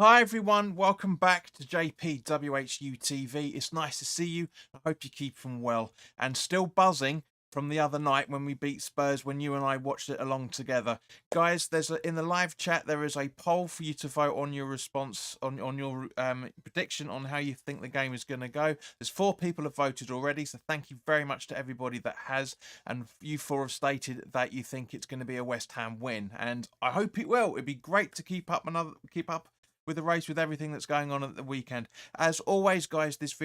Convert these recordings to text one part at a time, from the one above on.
Hi everyone, welcome back to JP WHU TV. It's nice to see you. I hope you're keeping well and still buzzing from the other night when we beat Spurs when you and I watched it along together. Guys, in the live chat there is a poll for you to vote on your response on your prediction on how you think the game is going to go. There's 4 people have voted already, so thank you very much to everybody that has, and you 4 have stated that you think it's going to be a West Ham win, and I hope it will. It'd be great to keep up with the race, with everything that's going on at the weekend. As always, guys, this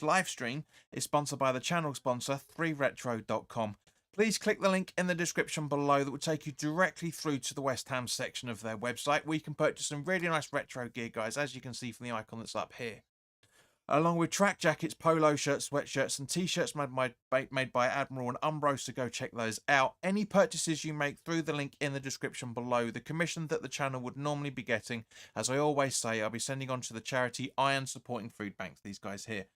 live stream is sponsored by the channel sponsor, 3retro.com. Please click the link in the description below that will take you directly through to the West Ham section of their website, where you can purchase some really nice retro gear, guys, as you can see from the icon that's up here, along with track jackets, polo shirts, sweatshirts, and t-shirts made by Admiral and Umbro, so go check those out. Any purchases you make through the link in the description below, the commission that the channel would normally be getting, as I always say, I'll be sending on to the charity Iron Supporting Food Banks, these guys here.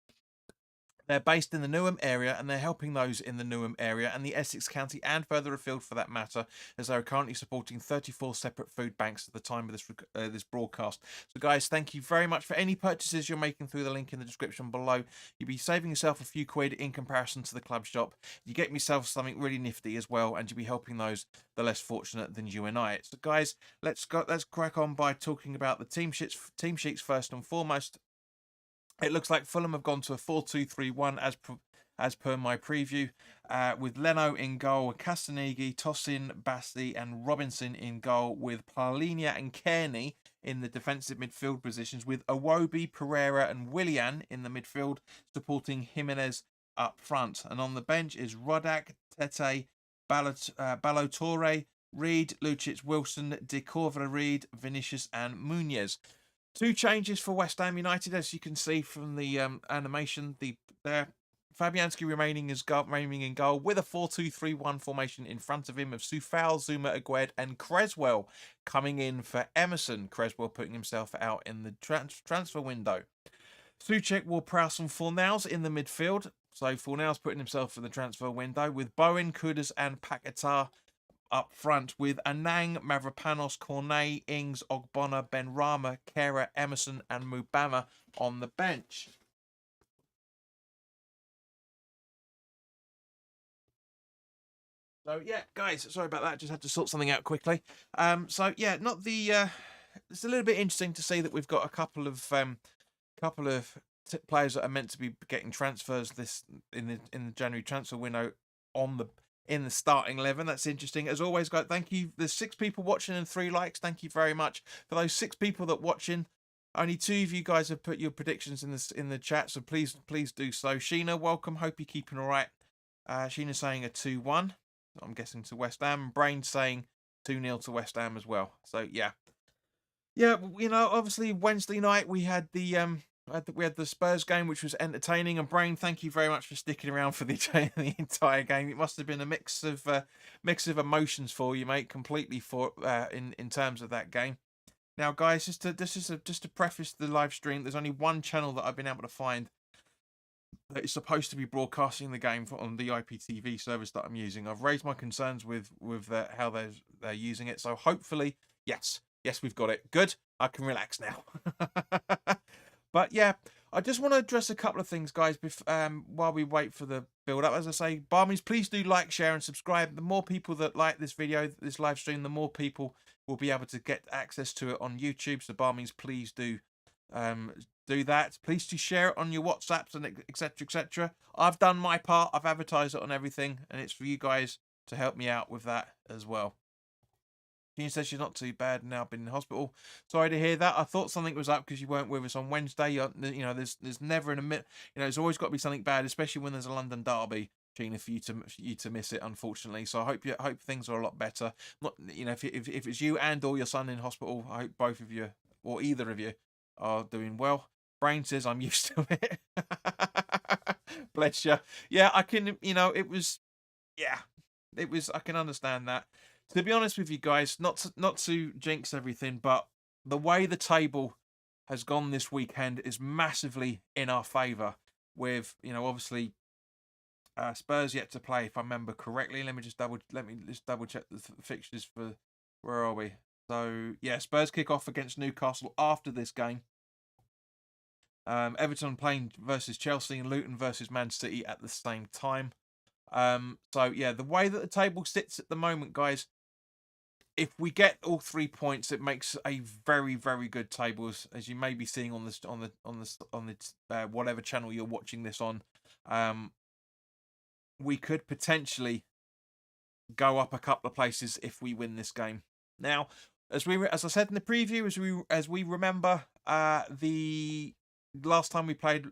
They're based in the Newham area, and they're helping those in the Newham area and the Essex County and further afield for that matter, as they are currently supporting 34 separate food banks at the time of this broadcast. So guys, thank you very much for any purchases you're making through the link in the description below. You'll be saving yourself a few quid in comparison to the club shop. You get yourself something really nifty as well, and you'll be helping those the less fortunate than you and I. So guys, let's crack on by talking about the team sheets first and foremost. It looks like Fulham have gone to a 4-2-3-1 as per my preview, with Leno in goal, Castanegi, Tosin, Basti and Robinson in goal, with Palhinha and Kearney in the defensive midfield positions, with Iwobi, Pereira and Willian in the midfield, supporting Jimenez up front. And on the bench is Rodak, Tete, Balotore, Reed, Lucic, Wilson, De Corvera, Reed, Vinicius and Munoz. 2 changes for West Ham United, as you can see from the animation. Fabianski remaining in goal with a 4-2-3-1 formation in front of him, of Soufal, Zuma, Agued and Creswell coming in for Emerson. Creswell putting himself out in the transfer window. Soucek, Ward-Prowse and Fornals in the midfield. So Fornals putting himself in the transfer window, with Bowen, Kudus and Paquetá up front, with Anang, Mavropanos, Cornet, Ings, Ogbonna, Benrahma, Kera, Emerson and Mubama on the bench. So yeah, guys, sorry about that. Just had to sort something out quickly. So yeah, not the. It's a little bit interesting to see that we've got a couple of players that are meant to be getting transfers in the January transfer window in the starting 11. That's interesting. As always, guys, thank you. There's 6 people watching and 3 likes. Thank you very much for those 6 people that watching. Only 2 of you guys have put your predictions in the chat, so please do so. Sheena, welcome. Hope you're keeping all right. Sheena's saying a 2-1. I'm guessing to West Ham. Brain saying 2-0 to West Ham as well. So yeah, you know, obviously Wednesday night we had the Spurs game, which was entertaining. And Brain, thank you very much for sticking around for the entire game. It must have been a mix of emotions for you, mate. Completely in terms of that game. Now, guys, just to preface the live stream, there's only one channel that I've been able to find that is supposed to be broadcasting the game on the IPTV service that I'm using. I've raised my concerns with how they're using it. So hopefully, yes, we've got it. Good. I can relax now. But yeah, I just want to address a couple of things, guys, while we wait for the build-up. As I say, Barmies, please do like, share, and subscribe. The more people that like this video, this live stream, the more people will be able to get access to it on YouTube. So Barmies, please do that. Please do share it on your WhatsApps and etc. I've done my part. I've advertised it on everything, and it's for you guys to help me out with that as well. Jean says she's not too bad now, been in hospital. Sorry to hear that. I thought something was up because you weren't with us on Wednesday. You know, there's never in a minute. You know, there's always got to be something bad, especially when there's a London derby, Gina, for you to miss it, unfortunately. So I hope things are a lot better. Not, you know, if it's you and or your son in hospital, I hope both of you or either of you are doing well. Brain says I'm used to it. Bless you. Yeah, I can. You know, it was. I can understand that. To be honest with you guys, not to jinx everything, but the way the table has gone this weekend is massively in our favour. With, you know, obviously Spurs yet to play, if I remember correctly. Let me just double check the fixtures for. Where are we? So yeah, Spurs kick off against Newcastle after this game. Everton playing versus Chelsea and Luton versus Man City at the same time. So yeah, the way that the table sits at the moment, guys, if we get all 3 points, it makes a very, very good table, as you may be seeing on this whatever channel you're watching this on. We could potentially go up a couple of places if we win this game. Now, as I said in the preview, as we remember, the last time we played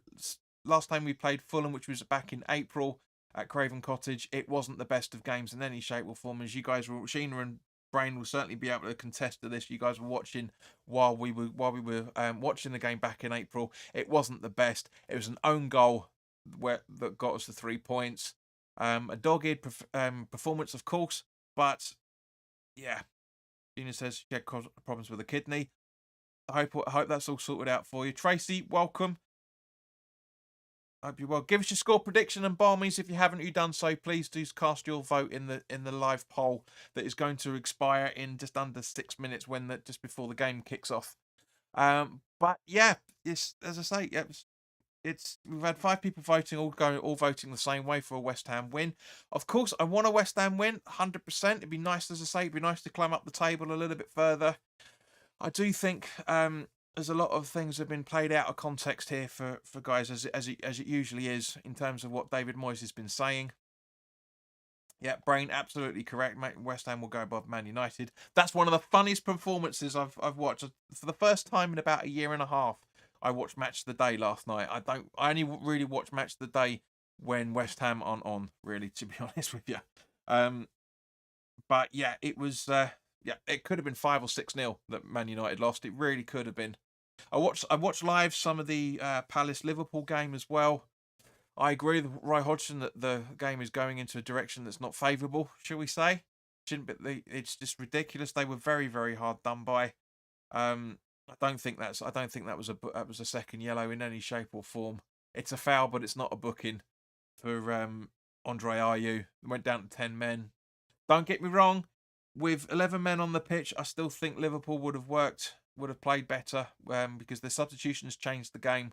Fulham, which was back in April at Craven Cottage, it wasn't the best of games in any shape or form. As you guys were, Sheena and Brain will certainly be able to contest to this. You guys were watching while we were watching the game back in April. It wasn't the best. It was an own goal that got us the 3 points. A dogged performance, of course, but yeah, Gina says she had problems with the kidney. I hope that's all sorted out for you. Tracy, welcome. Hope you're well. Give us your score prediction, and by means, if you haven't done so, please do cast your vote in the live poll that is going to expire in just under 6 minutes just before the game kicks off. But yeah, it's, as I say, yeah, we've had 5 people voting, all voting the same way for a West Ham win. Of course, I want a West Ham win, 100%. It'd be nice, as I say, it'd be nice to climb up the table a little bit further. I do think there's a lot of things that have been played out of context here for guys, as it usually is, in terms of what David Moyes has been saying. Yeah, Brain, absolutely correct. West Ham will go above Man United. That's one of the funniest performances I've watched. For the first time in about a year and a half, I watched Match of the Day last night. I only really watch Match of the Day when West Ham aren't on, really, to be honest with you. But yeah, it was it could have been 5 or 6-0 that Man United lost. It really could have been. I watched live some of the Palace Liverpool game as well. I agree with Roy Hodgson that the game is going into a direction that's not favourable, shall we say? It's just ridiculous. They were very, very hard done by. I don't think that was a second yellow in any shape or form. It's a foul, but it's not a booking for Andre Ayew. Went down to 10 men. Don't get me wrong. With 11 men on the pitch, I still think Liverpool would have played better because the substitutions changed the game.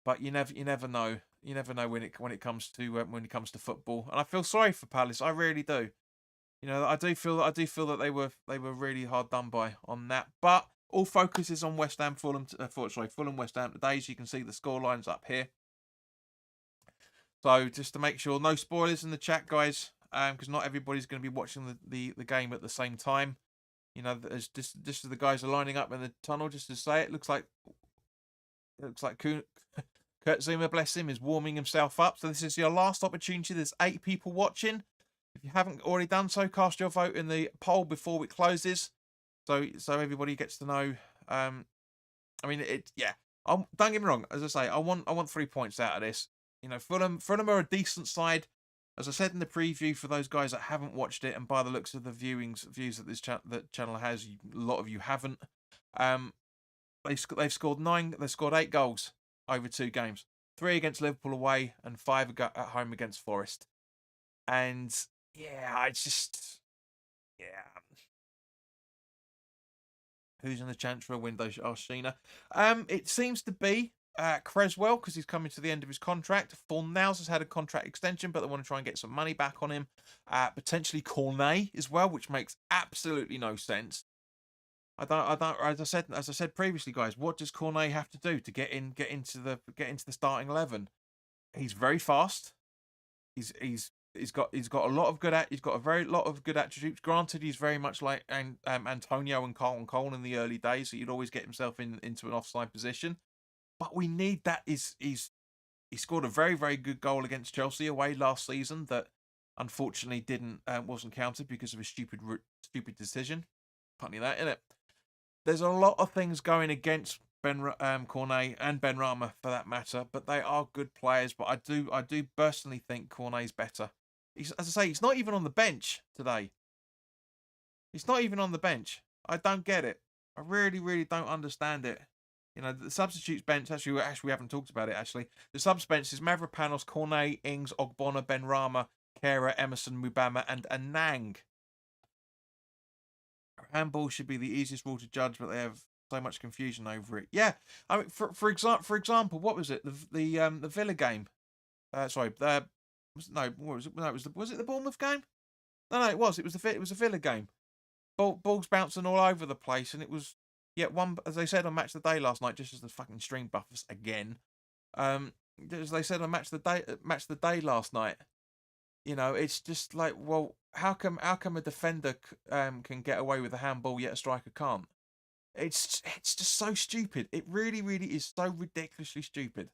But you never know. You never know when it comes to football. And I feel sorry for Palace. I really do. I do feel that they were really hard done by on that. But all focus is on West Ham, Fulham West Ham today. As you can see, the score lines up here. So just to make sure, no spoilers in the chat, guys, because not everybody's going to be watching the game at the same time. As just as the guys are lining up in the tunnel, just to say, it looks like Kurt Zuma, bless him, is warming himself up. So this is your last opportunity. There's 8 people watching. If you haven't already done so, cast your vote in the poll before it closes, so everybody gets to know. Don't get me wrong. As I say, I want 3 points out of this. Fulham are a decent side. As I said in the preview, for those guys that haven't watched it, and by the looks of the views that this channel has, a lot of you haven't. They've scored 9. They've scored 8 goals over 2 games. 3 against Liverpool away and 5 at home against Forest. And yeah, Who's in the transfer window? Asked Sheena. It seems to be Creswell, because he's coming to the end of his contract. Fornals has had a contract extension, but they want to try and get some money back on him. Potentially Cornet as well, which makes absolutely no sense. I don't. As I said previously, guys, what does Cornet have to do to get into the starting 11? He's very fast. He's got a lot of good attributes. Granted, he's very much like Antonio and Carlton Cole in the early days, so you'd always get himself into an offside position. But we need that. He scored a very, very good goal against Chelsea away last season that unfortunately wasn't counted because of a stupid decision. Funny that, isn't it? There's a lot of things going against Cornet and Benrahma for that matter, but they are good players. But I do personally think Cornet's better. As I say, he's not even on the bench today. He's not even on the bench. I don't get it. I really, really don't understand it. The substitutes bench, actually we haven't talked about it, actually. The subs bench is Mavropanos, Cornet, Ings, Ogbonna, Benrahma, Kera, Emerson, Mubama, and Anang. Handball should be the easiest rule to judge, but they have so much confusion over it. Yeah, I mean, for example, what was it? The Villa game. Sorry, no, what was it? No, was it the Bournemouth game? No, it was. It was a Villa game. Balls bouncing all over the place, and it was one. As they said on Match of the Day last night, just as the fucking stream buffers again. As they said on Match of the Day last night. You know, it's just like, well, how come a defender can get away with a handball yet a striker can't? It's just so stupid. It really, really is so ridiculously stupid.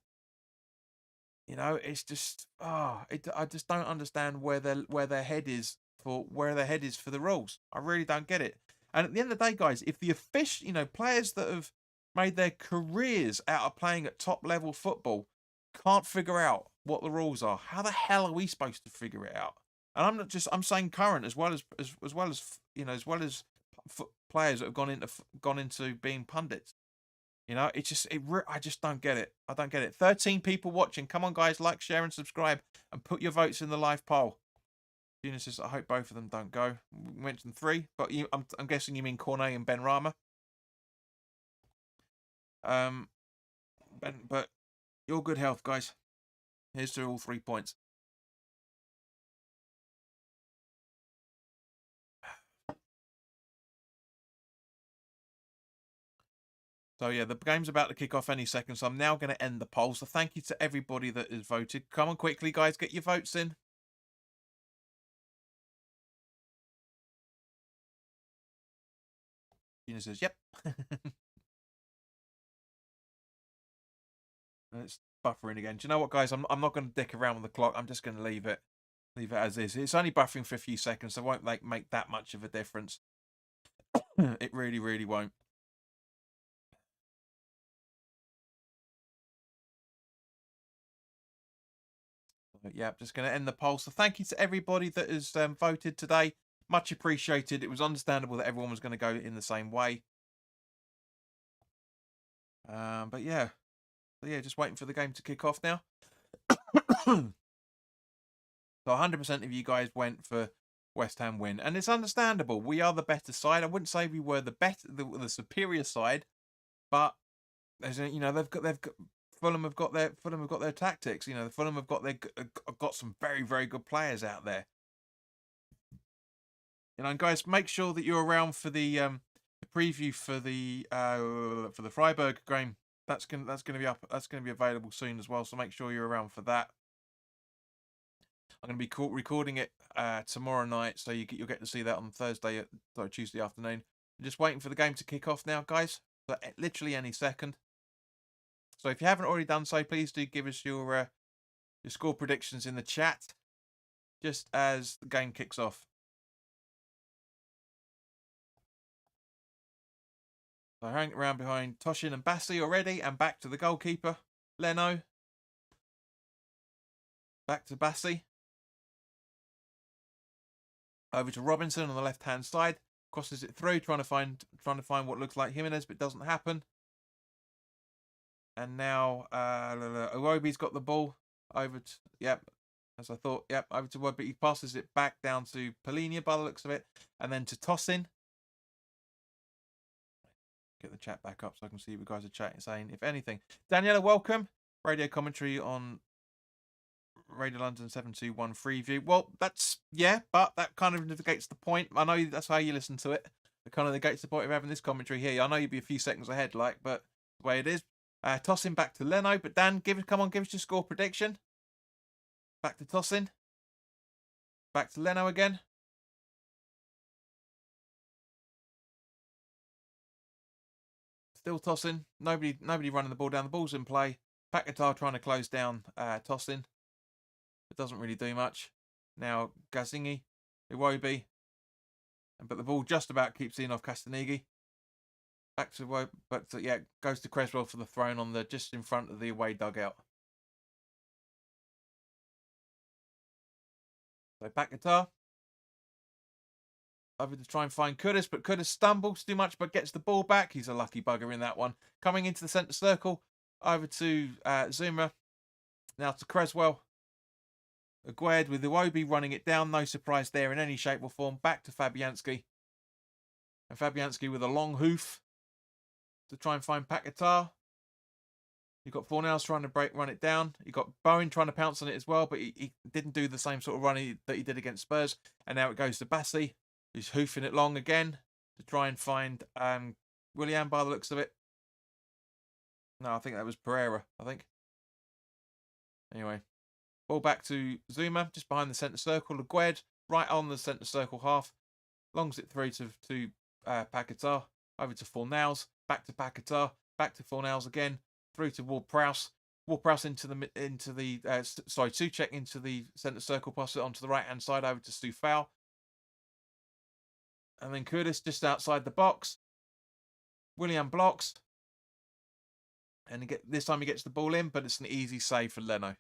You know, it's just I just don't understand where their head is for the rules. I really don't get it. And at the end of the day, guys, if the players that have made their careers out of playing at top level football can't figure out what the rules are, how the hell are we supposed to figure it out? And I'm saying current as well as players that have gone into being pundits. You know, I just don't get it. I don't get it. 13 people watching. Come on, guys, like, share, and subscribe, and put your votes in the live poll. Gina says, I hope both of them don't go. We mentioned 3, but I'm guessing you mean Cornet and Ben Rama. But your good health, guys. Here's to all 3 points. So yeah, the game's about to kick off any second, so I'm now going to end the poll. So thank you to everybody that has voted. Come on quickly, guys, get your votes in. Gina says, yep. It's buffering again. Do you know what, guys? I'm not going to dick around with the clock. I'm just going to leave it as is. It's only buffering for a few seconds, so it won't make that much of a difference. It really, really won't. But yeah, just going to end the poll. So thank you to everybody that has voted today. Much appreciated. It was understandable that everyone was going to go in the same way. But yeah. So yeah, just waiting for the game to kick off now. So 100% of you guys went for West Ham win, and it's understandable. We are the better side. I wouldn't say we were the superior side, but as you know, Fulham have got their tactics. You know, Fulham have got some very, very good players out there. You know, and guys, make sure that you're around for the preview for the Freiburg game. That's gonna be up. That's gonna be available soon as well. So make sure you're around for that. I'm going to be recording it tomorrow night, so you'll get to see that on Tuesday afternoon. I'm just waiting for the game to kick off now, guys. So literally any second. So if you haven't already done so, please do give us your score predictions in the chat, just as the game kicks off. So hanging around behind Toshin and Bassi already, and back to the goalkeeper, Leno. Back to Bassi. Over to Robinson on the left-hand side. Crosses it through, trying to find what looks like Jimenez, but it doesn't happen. And now Iwobi's got the ball over to as I thought. Over to Iwobi. He passes it back down to Polinia by the looks of it, and then to Tosin. Get the chat back up so I can see what you guys are chatting, saying if anything. Daniela, welcome. Radio commentary on Radio London 721 Freeview. Well, but that kind of negates the point. I know that's how you listen to it. It kind of negates the point of having this commentary here. I know you'd be a few seconds ahead, but the way it is. Tossing back to Leno, but Dan, come on, give us your score prediction. Back to Tosin. Back to Leno again. Still Tosin. Nobody running the ball down. The ball's in play. Paquetá trying to close down Tosin. It doesn't really do much. Now Gazzini, Iwobi, but the ball just about keeps in off Castanighi. Back to Iwobi, but goes to Creswell for the thrown on just in front of the away dugout. So Paquetá over to try and find Kudus, but Kudus stumbles too much, but gets the ball back. He's a lucky bugger in that one. Coming into the centre circle, over to Zuma. Now to Creswell. Aguerd with Iwobi running it down. No surprise there in any shape or form. Back to Fabianski. And Fabianski with a long hoof to try and find Paquetá. You've got Fornals trying to run it down. You've got Bowen trying to pounce on it as well, but he didn't do the same sort of run that he did against Spurs. And now it goes to Bassi, who's hoofing it long again to try and find Willian by the looks of it. No, I think that was Pereira, I think. Anyway, ball back to Zuma, just behind the centre circle. Lagued, right on the centre circle half. Longs it through to Paquetá, over to Fornals, back to Paquetá, back to Fornals again, through to Ward-Prowse. Ward-Prowse into the Souček into the centre circle, pass it onto the right hand side over to Stufau. And then Curtis just outside the box. Willian blocks. And this time he gets the ball in, but it's an easy save for Leno.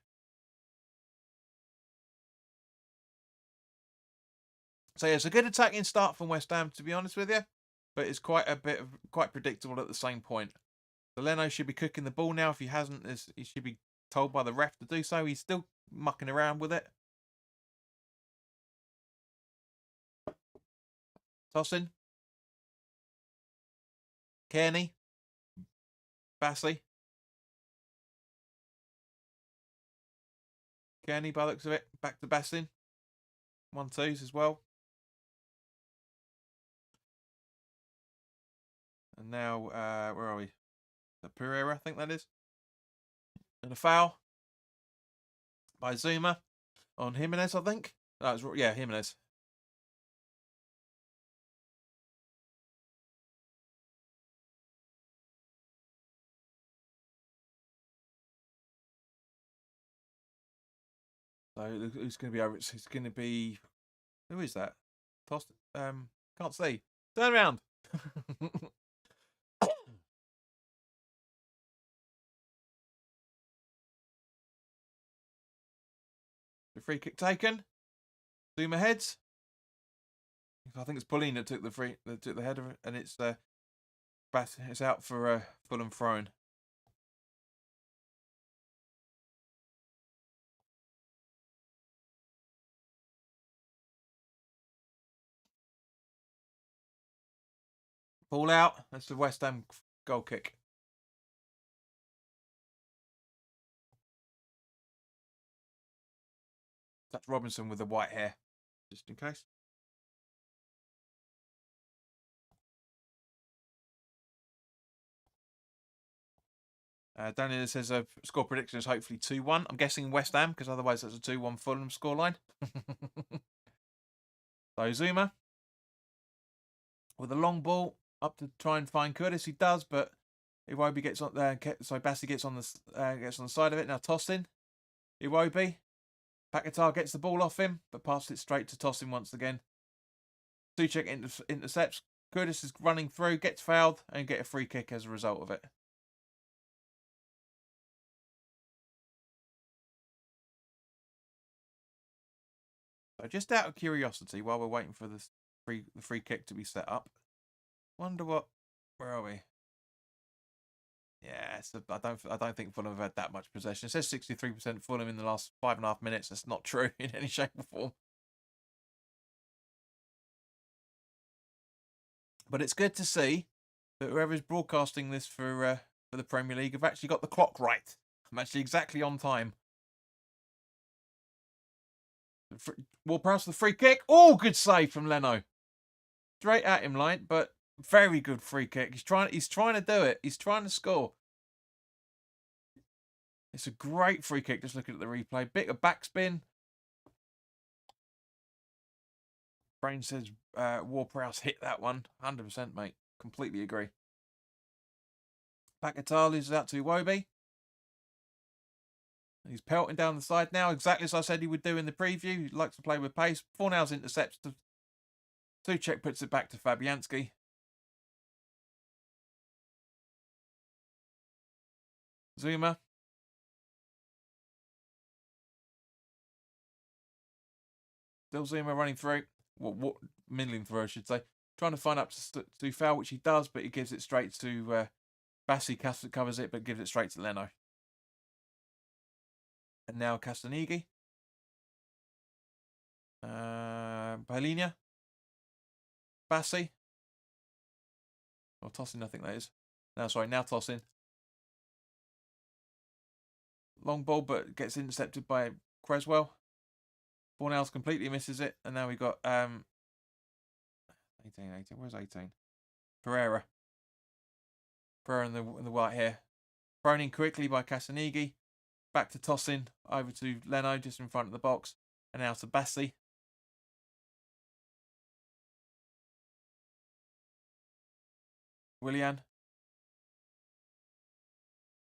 So yeah, it's a good attacking start from West Ham, to be honest with you. But it's quite predictable at the same point. So Leno should be cooking the ball now. If he hasn't, he should be told by the ref to do so. He's still mucking around with it. Tossing. Kearney. Bassi. Kearney, by the looks of it. Back to Bassin. 1-2s as well. And now, where are we? Pereira, I think that is. And a foul by Zuma on Jimenez, I think. Yeah, Jimenez. So who's going to be over? It's going to be, who is that? Tossed. Can't see. Turn around. The free kick taken. Zuma heads. I think it's Pauline that took the header, and it's out for Fulham thrown. Ball out. That's the West Ham goal kick. That's Robinson with the white hair, just in case. Daniel says score prediction is hopefully 2-1. I'm guessing West Ham, because otherwise that's a 2-1 Fulham scoreline. So Zuma with a long ball up to try and find Curtis. He does, but Iwobi gets on there. So Bassi gets on the side of it. Now Tosin. Iwobi. Paquetá gets the ball off him, but passes it straight to Tosin once again. Souček intercepts. Curtis is running through, gets fouled, and get a free kick as a result of it. So just out of curiosity, while we're waiting for the free kick to be set up, wonder what. Where are we? Yeah, I don't think Fulham have had that much possession. It says 63% Fulham in the last 5.5 minutes. That's not true in any shape or form. But it's good to see that whoever's broadcasting this for the Premier League have actually got the clock right. I'm actually exactly on time. Ward-Prowse the free kick. Oh, good save from Leno. Straight at him, like, but very good free kick. He's trying to do it. He's trying to score. It's a great free kick. Just looking at the replay. Bit of backspin. Brain says Ward-Prowse hit that one. 100%, mate. Completely agree. Paquetá loses out to Iwobi. He's pelting down the side now, exactly as I said he would do in the preview. He likes to play with pace. Fornals intercepts. Souček puts it back to Fabianski. Zuma. Still Zuma running through. Middling through, I should say. Trying to find up to foul, which he does, but he gives it straight to Bassi. Covers it, but gives it straight to Leno. And now Castanighi. Palinha. Bassi. Or tossing, I think that is. No, sorry, now tossing. Long ball, but gets intercepted by Creswell. Fornals completely misses it. And now we got 18. Where's 18? Pereira. Pereira in the white here. Thrown in quickly by Casanigi. Back to tossing. Over to Leno, just in front of the box. And now to Bassi. Willian.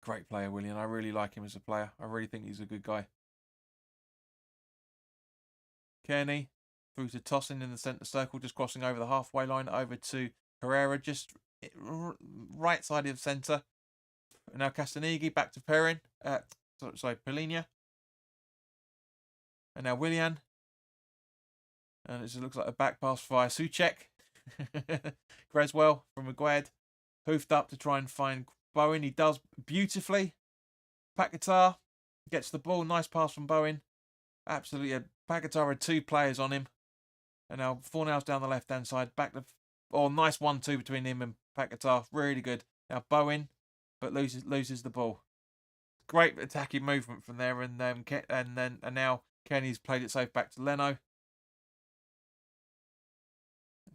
Great player, Willian. I really like him as a player. I really think he's a good guy. Kearney. Through to tossing in the centre circle. Just crossing over the halfway line. Over to Pereira. Just right side of the centre. Now Castanigi back to Perrin. Sorry, Polinia. And now Willian. And it just looks like a back pass via Soucek. Creswell from Maguire. Hoofed up to try and find Bowen. He does beautifully. Paquetá gets the ball. Nice pass from Bowen. Absolutely. Paquetá had 2 players on him. And now Fornals down the left-hand side. Back to... Oh, nice 1-2 between him and Paquetá. Really good. Now Bowen, but loses the ball. Great attacking movement from there. And now Kenny's played it safe back to Leno.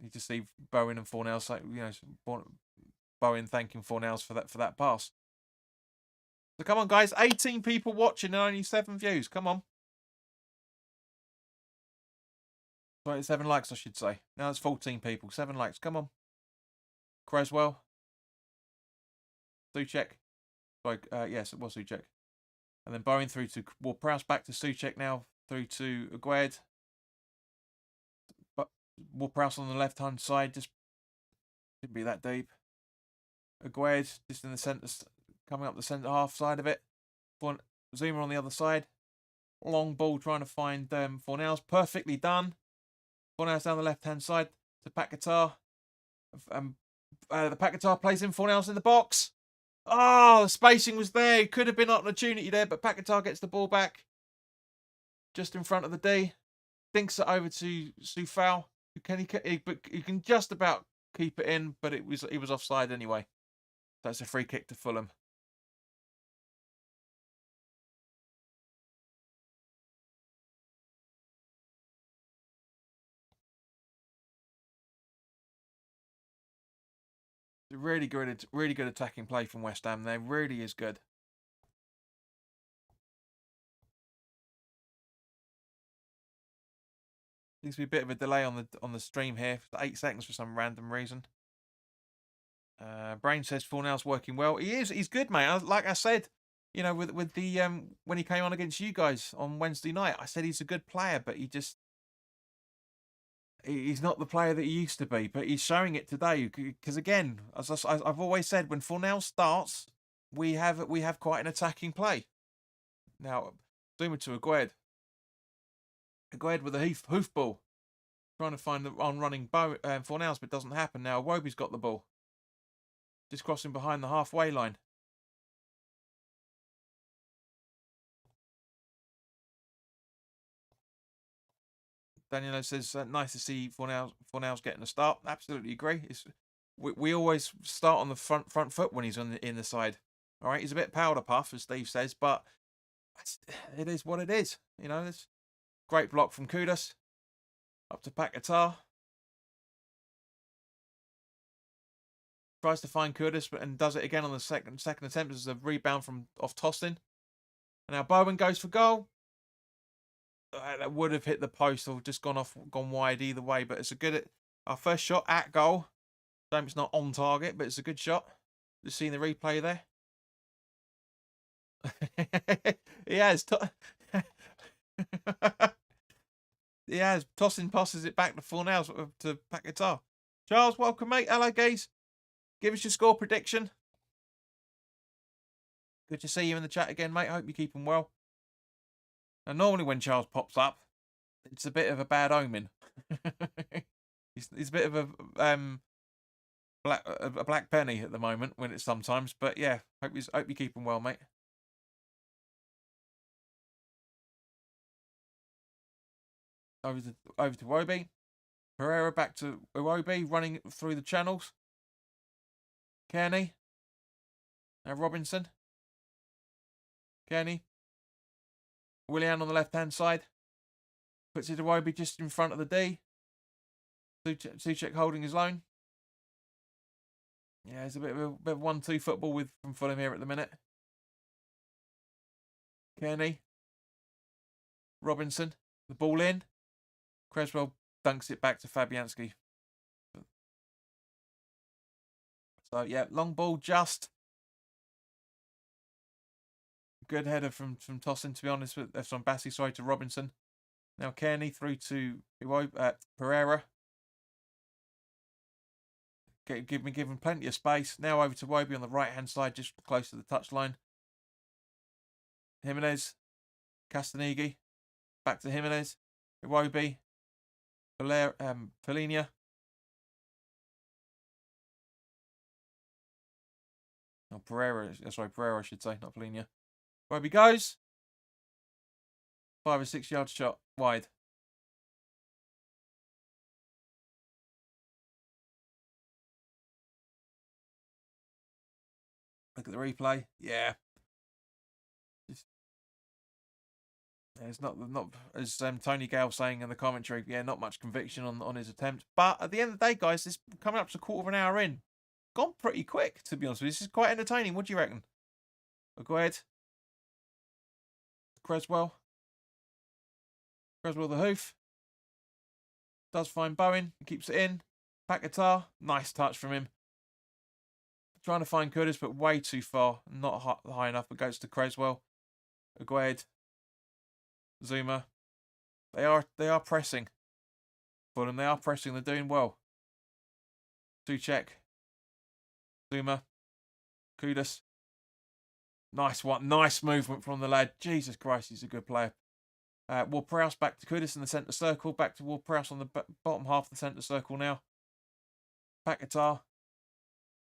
You just see Bowen and Fornals, Bowen thanking Fornals for that pass. So come on, guys, 18 people watching and only 7 views. Come on, 7 likes, I should say. Now it's 14 people, 7 likes. Come on, Creswell, Soucek. Sorry, yes, it was Soucek. And then Bowen through to Ward-Prowse, back to Soucek now through to Aguerd. Ward-Prowse on the left-hand side, just didn't be that deep. Aguerd just in the centre, coming up the centre half side of it. Zuma on the other side. Long ball trying to find Fornals. Perfectly done. Fornals down the left-hand side to Paquetá. The Paquetá plays in Fornals in the box. Oh, the spacing was there. It could have been an opportunity there, but Paquetá gets the ball back just in front of the D. Thinks it over to Soufal. He can just about keep it in, but he was offside anyway. That's a free kick to Fulham. Really good attacking play from West Ham there. Really is good. Seems to be a bit of a delay on the stream here. 8 seconds for some random reason. Brain says Fornals working well. He is. He's good, mate. Like I said, with the when he came on against you guys on Wednesday night, I said he's a good player, but he's not the player that he used to be. But he's showing it today because again, as I've always said, when Fornals starts, we have quite an attacking play. Now, zoom to Aguerd. Aguerd with a hoof ball. Trying to find the on-running Fornals, but it doesn't happen. Now, Iwobi's got the ball. Just crossing behind the halfway line. Danielo says, nice to see Fornals getting a start. Absolutely agree. We always start on the front foot when he's in the side. All right, he's a bit powder puff, as Steve says, but it is what it is. It's great block from Kudus. Up to Paquetá. Tries to find Kudus and does it again on the second attempt as a rebound off Tostin. And now Bowen goes for goal. That would have hit the post or just gone wide either way. But it's our first shot at goal. Damn, it's not on target, but it's a good shot. Just seeing the replay there. He has. He has. Tossing passes it back to Fornals to Paquetá. Charles, welcome, mate. Hello, guys. Give us your score prediction. Good to see you in the chat again, mate. Hope you're keeping well. And normally when Charles pops up, it's a bit of a bad omen. He's a bit of a black penny at the moment when it's sometimes. But yeah, hope you're keeping well, mate. Over to Iwobi. Pereira back to Iwobi, running through the channels. Kearney. Now Robinson. Kearney. Willian on the left-hand side. Puts it to Iwobi just in front of the D. Souček holding his line. Yeah, it's a bit of 1-2 football from Fulham here at the minute. Kearney. Robinson. The ball in. Creswell dunks it back to Fabianski. So, yeah, long ball just. Good header from Tosin, to be honest. That's on Bassi, sorry, to Robinson. Now Kearney through to Pereira. Give him plenty of space. Now over to Iwobi on the right-hand side, just close to the touchline. Jimenez. Castanighi. Back to Jimenez. Iwobi. Polinia. Oh, Pereira. Sorry, Pereira, I should say, not Polinia. Iwobi goes. 5 or 6 yard shot wide. Look at the replay. Yeah. It's not as Tony Gale saying in the commentary. Yeah, not much conviction on his attempt. But at the end of the day, guys, this coming up to a quarter of an hour in. Gone pretty quick, to be honest with you. This is quite entertaining. What do you reckon? Go ahead. Creswell the hoof. Does find Bowen. He keeps it in. Paquetá. Nice touch from him. Trying to find Kudus, but way too far. Not high enough, but goes to Creswell. Agued. Zuma. They are pressing. Fulham, they are pressing. They're doing well. Souček. Zuma. Kudus. Nice one. Nice movement from the lad. Jesus Christ, he's a good player. Ward-Prowse back to Kudus in the centre circle. Back to Ward-Prowse on the bottom half of the centre circle now. Paquetá.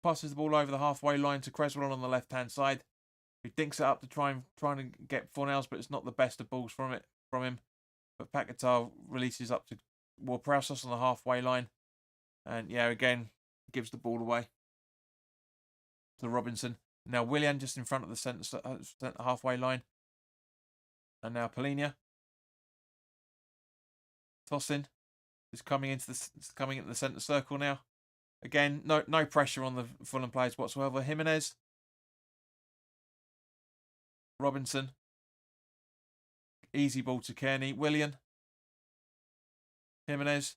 Passes the ball over the halfway line to Creswell on the left-hand side. He dinks it up to trying to get Fornells, but it's not the best of balls from him. But Paquetá releases up to Ward-Prowse on the halfway line. And yeah, again, gives the ball away to Robinson. Now Willian just in front of the centre halfway line. And now Polinia. Tosin is coming into the centre circle now. Again, no pressure on the Fulham players whatsoever. Jimenez. Robinson. Easy ball to Kearney. Willian. Jimenez.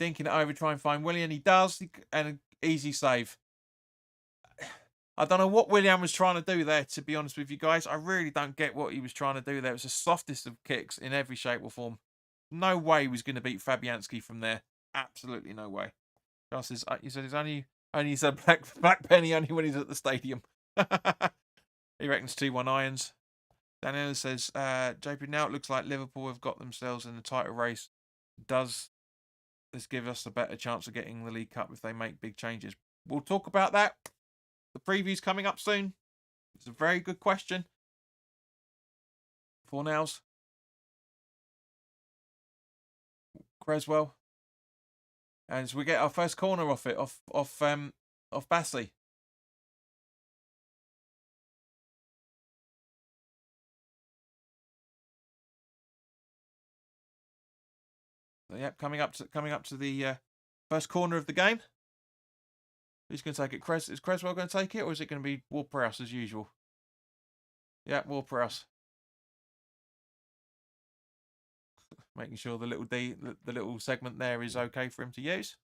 Dinking it over, try and find Willian. He does. And an easy save. I don't know what Willian was trying to do there, to be honest with you guys. I really don't get what he was trying to do there. It was the softest of kicks in every shape or form. No way he was going to beat Fabianski from there. Absolutely no way. He said he's only said Black Penny only when he's at the stadium. He reckons 2-1 Irons. Daniela says, JP, now it looks like Liverpool have got themselves in the title race. Does this give us a better chance of getting the League Cup if they make big changes? We'll talk about that. The preview's coming up soon. It's a very good question. Fornells. Creswell. And so we get our first corner off it, off Bassi. So, yep, coming up to the first corner of the game. Who's going to take it? Is Creswell going to take it, or is it going to be Ward-Prowse as usual? Yeah, Ward-Prowse. Making sure the little segment there is okay for him to use.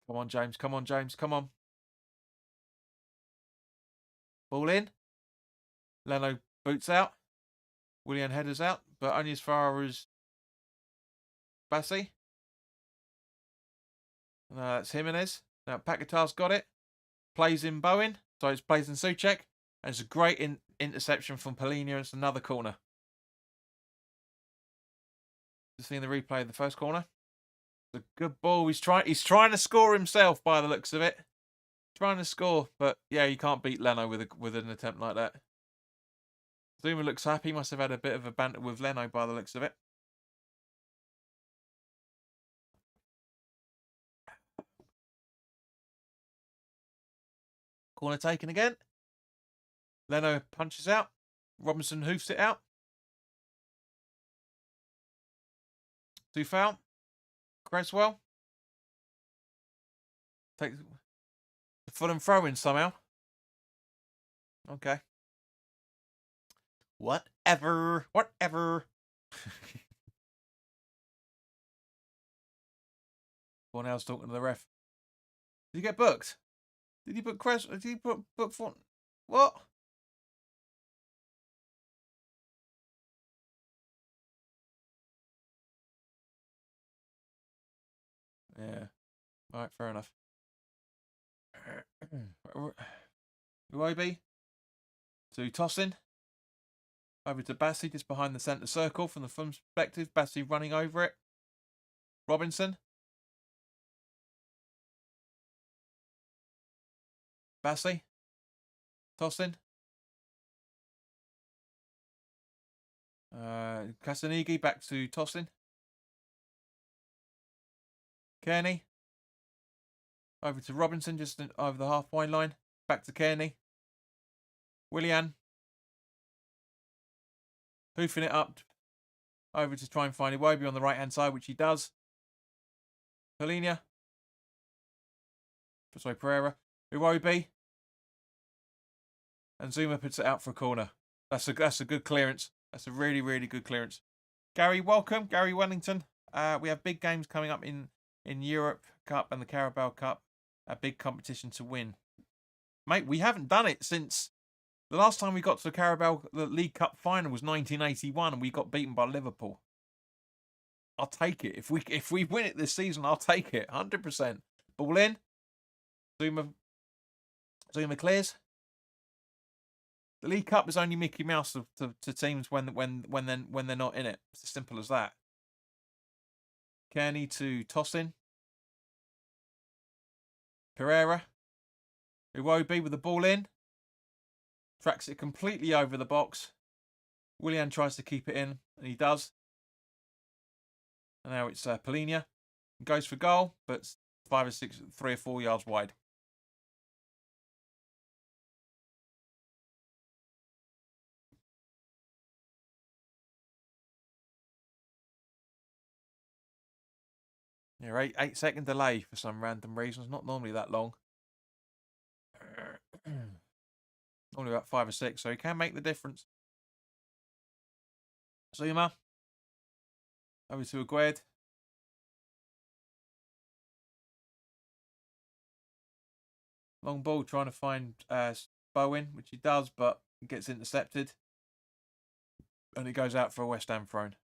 Come on, James. Come on, James. Come on. Ball in. Leno boots out. Willian headers out, but only as far as Bassi. That's Jimenez. Now Paquetá's got it. Plays in Bowen. So it's plays in Souček. And it's a great interception from Polinia. It's another corner. Just seeing the replay of the first corner. It's a good ball. He's trying to score himself by the looks of it. Trying to score, but yeah, you can't beat Leno with an attempt like that. Zuma looks happy. Must have had a bit of a banter with Leno by the looks of it. Corner taken again. Leno punches out. Robinson hoofs it out. Two foul. Creswell. Takes the Fulham throw-in somehow. Okay. Whatever. Cornell's talking to the ref. Did you get booked? Did you book Creswell? Did you book for what? Yeah. All right, fair enough. Iwobi to tossing. Over to Bassey, just behind the centre circle from the Fulham's perspective. Bassey running over it. Robinson. Bassey. Tossing. Castanigi back to tossing. Kearney. Over to Robinson, just over the halfway line. Back to Kearney. Willian. Hoofing it up. Over to try and find Iwobi on the right-hand side, which he does. Polina. Sorry, Pereira. Iwobi. And Zuma puts it out for a corner. That's a good clearance. That's a really, really good clearance. Gary, welcome. Gary Wellington. We have big games coming up in Europe Cup and the Carabao Cup. A big competition to win. Mate, we haven't done it since the last time we got to the League Cup final was 1981 and we got beaten by Liverpool. I'll take it. If we win it this season, I'll take it. 100%. Ball in. Zuma clears. The League Cup is only Mickey Mouse to teams when they're not in it. It's as simple as that. Kearney to toss in. Pereira. Iwobi with the ball in. Tracks it completely over the box. Willian tries to keep it in, and he does. And now it's Polina. Goes for goal, but 3 or 4 yards wide. Yeah, 8-second delay for some random reason. It's not normally that long. Only about 5 or 6, so he can make the difference. Zuma. Over to Agued. Long ball trying to find Bowen, which he does, but gets intercepted. And it goes out for a West Ham thrown.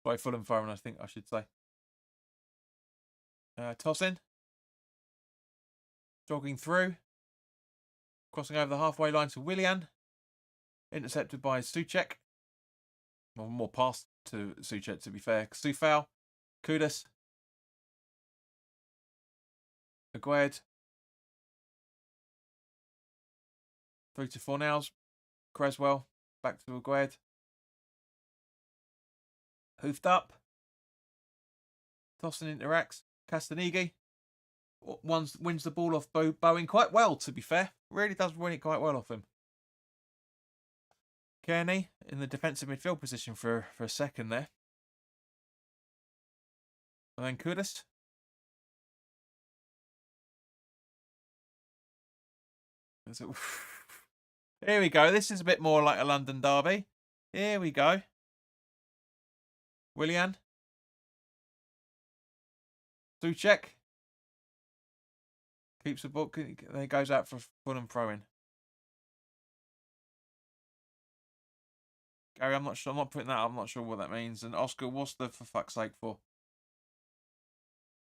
By Fulham thrown, I think I should say. Tossing. Jogging through. Crossing over the halfway line to Willian. Intercepted by Souček. Well, more past to Souček, to be fair. Soufal. Kudus. Agued. 3 to 4 nows. Creswell. Back to Agued. Hoofed up. Tossing interacts. Castanigi. Wins the ball off Bowen quite well, to be fair. Really does win it quite well off him. Kearney in the defensive midfield position for a second there. And then Kudus. Here we go. This is a bit more like a London derby. Here we go. Willian. Souček. Keeps the ball. Then he goes out for Fulham throw-in. Gary, I'm not sure. I'm not putting that up. I'm not sure what that means. And Oscar, what's the for fuck's sake for?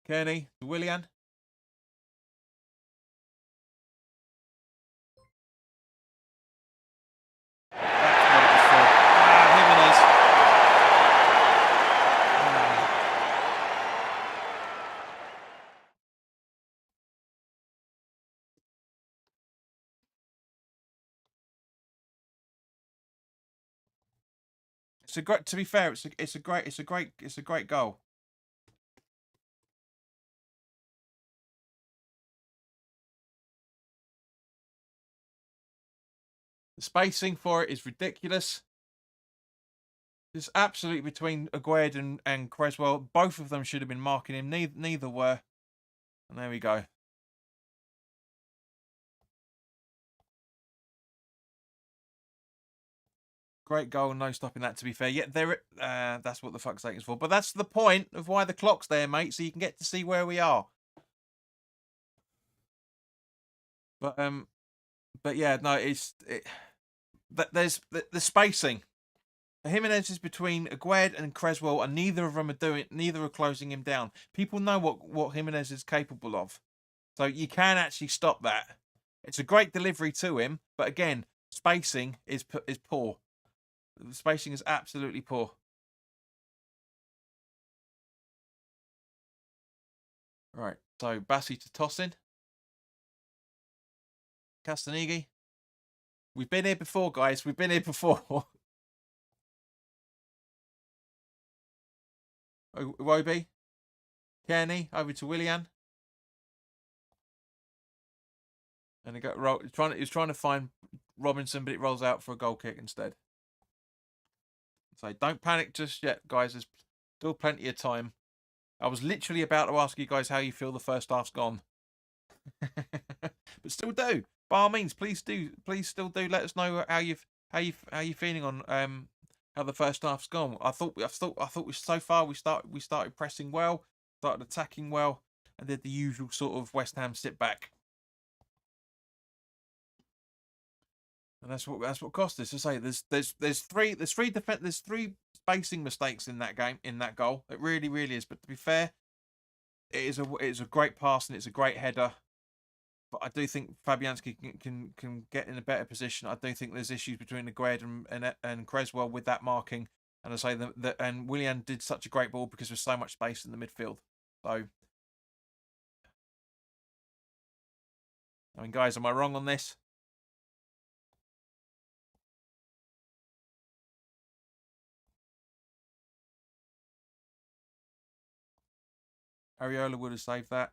Kearney to Willian. It's a great. To be fair, it's a great goal. The spacing for it is ridiculous. It's absolutely between Aguerd and Creswell. Both of them should have been marking him. Neither were. And there we go. Great goal, no stopping that, to be fair. Yeah, that's what the fuck's sake is for. But that's the point of why the clock's there, mate, so you can get to see where we are. But yeah, no, there's the spacing. Jimenez is between Aguerd and Creswell, and neither are closing him down. People know what Jimenez is capable of, so you can actually stop that. It's a great delivery to him, but again, spacing is poor. The spacing is absolutely poor. Right, so Bassi to tossing. Castanigi. We've been here before, guys. We've been here before. Iwobi. Kearney over to Willian. And he was trying to find Robinson, but it rolls out for a goal kick instead. So don't panic just yet, guys. There's still plenty of time. I was literally about to ask you guys how you feel the first half's gone. But still do. By all means, please still do let us know how you feeling on how the first half's gone. I thought so far we started pressing well, started attacking well, and did the usual sort of West Ham sit back. And that's what cost us. To say there's three spacing mistakes in that goal. It really is. But to be fair, it is a great pass and it's a great header. But I do think Fabianski can get in a better position. I do think there's issues between Aguerd and Creswell with that marking. And I say that and Willian did such a great ball because there's so much space in the midfield. So I mean, guys, am I wrong on this? Areola would have saved that.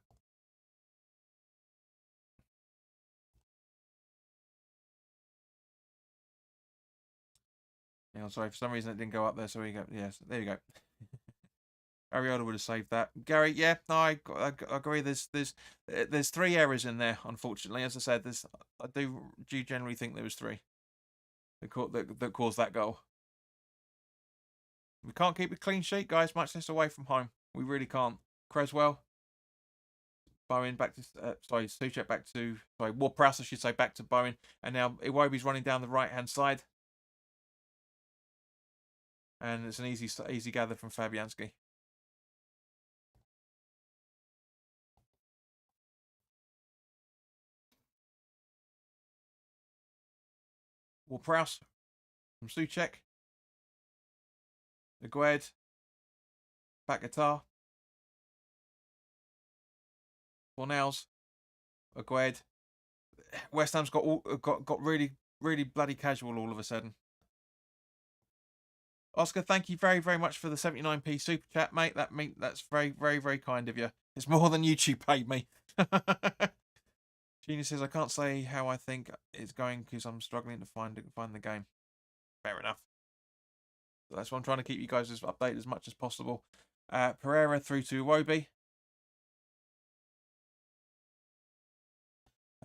Yeah, I'm sorry, for some reason it didn't go up there, so we go. Yes, there you go. Areola would have saved that. Gary, yeah, no, I agree. There's three errors in there, unfortunately. As I said, I do generally think there was three that caused that goal. We can't keep a clean sheet, guys, much less away from home. We really can't. Creswell, Bowen back to Suchek back to Ward-Prowse, I should say, back to Bowen, and now Iwobi's running down the right hand side, and it's an easy gather from Fabianski. Ward-Prowse from Suchek, Aguerd, back guitar, Fornals, Aguerd. West Ham's got really bloody casual all of a sudden. Oscar, thank you very much for the 79p super chat, mate. That's very kind of you. It's more than YouTube paid me. Genius says I can't say how I think it's going because I'm struggling to find the game. Fair enough. So that's why I'm trying to keep you guys as updated as much as possible. Pereira through to Iwobi.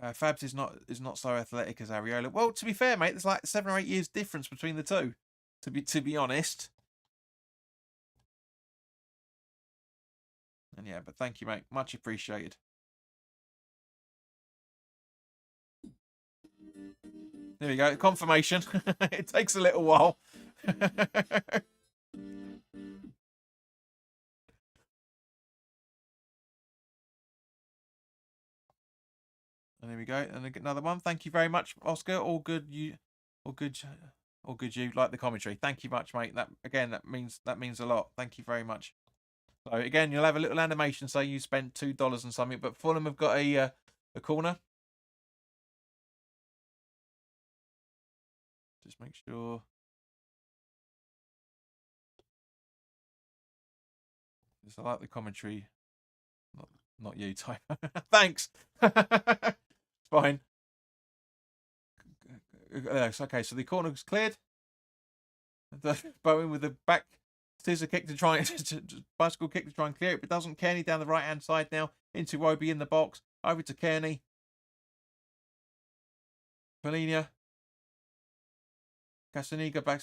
Fabs is not so athletic as Areola. Well, to be fair, mate, there's like 7 or 8 years difference between the two. To be honest. And yeah, but thank you, mate. Much appreciated. There we go. Confirmation. It takes a little while. And there we go. And another one. Thank you very much, Oscar. All good. You like the commentary. Thank you much, mate. That means a lot. Thank you very much. So again, you'll have a little animation say you spent $2 and something, but Fulham have got a corner. Just make sure. Just I like the commentary. Not you, type. Thanks. Fine. Okay, so the corner was cleared. Bowen with the back scissor kick to try and bicycle kick to try and clear it, but doesn't. Kearney down the right hand side now into Wobie in the box. Over to Kearney. Polinia. Casaniga back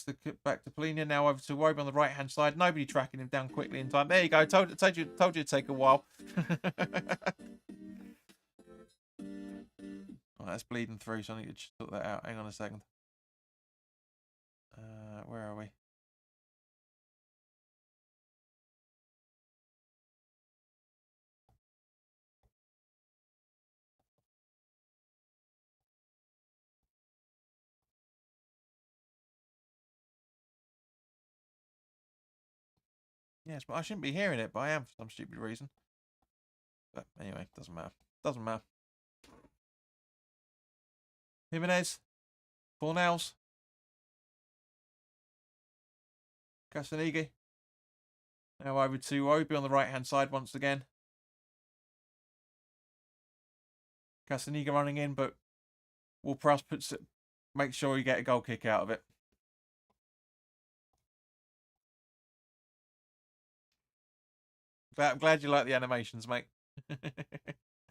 to Polinia. Now over to Wobie on the right hand side. Nobody tracking him down quickly in time. There you go. Told you it'd take a while. Right, that's bleeding through, so I need to sort that out. Hang on a second. Where are we? Yes, but I shouldn't be hearing it, but I am for some stupid reason. But anyway, doesn't matter. Doesn't matter. Jimenez. Fornells. Castanigi. Now over to Obi on the right hand side once again. Castaniga running in, but Ward-Prowse makes sure you get a goal kick out of it. I'm glad you like the animations, mate.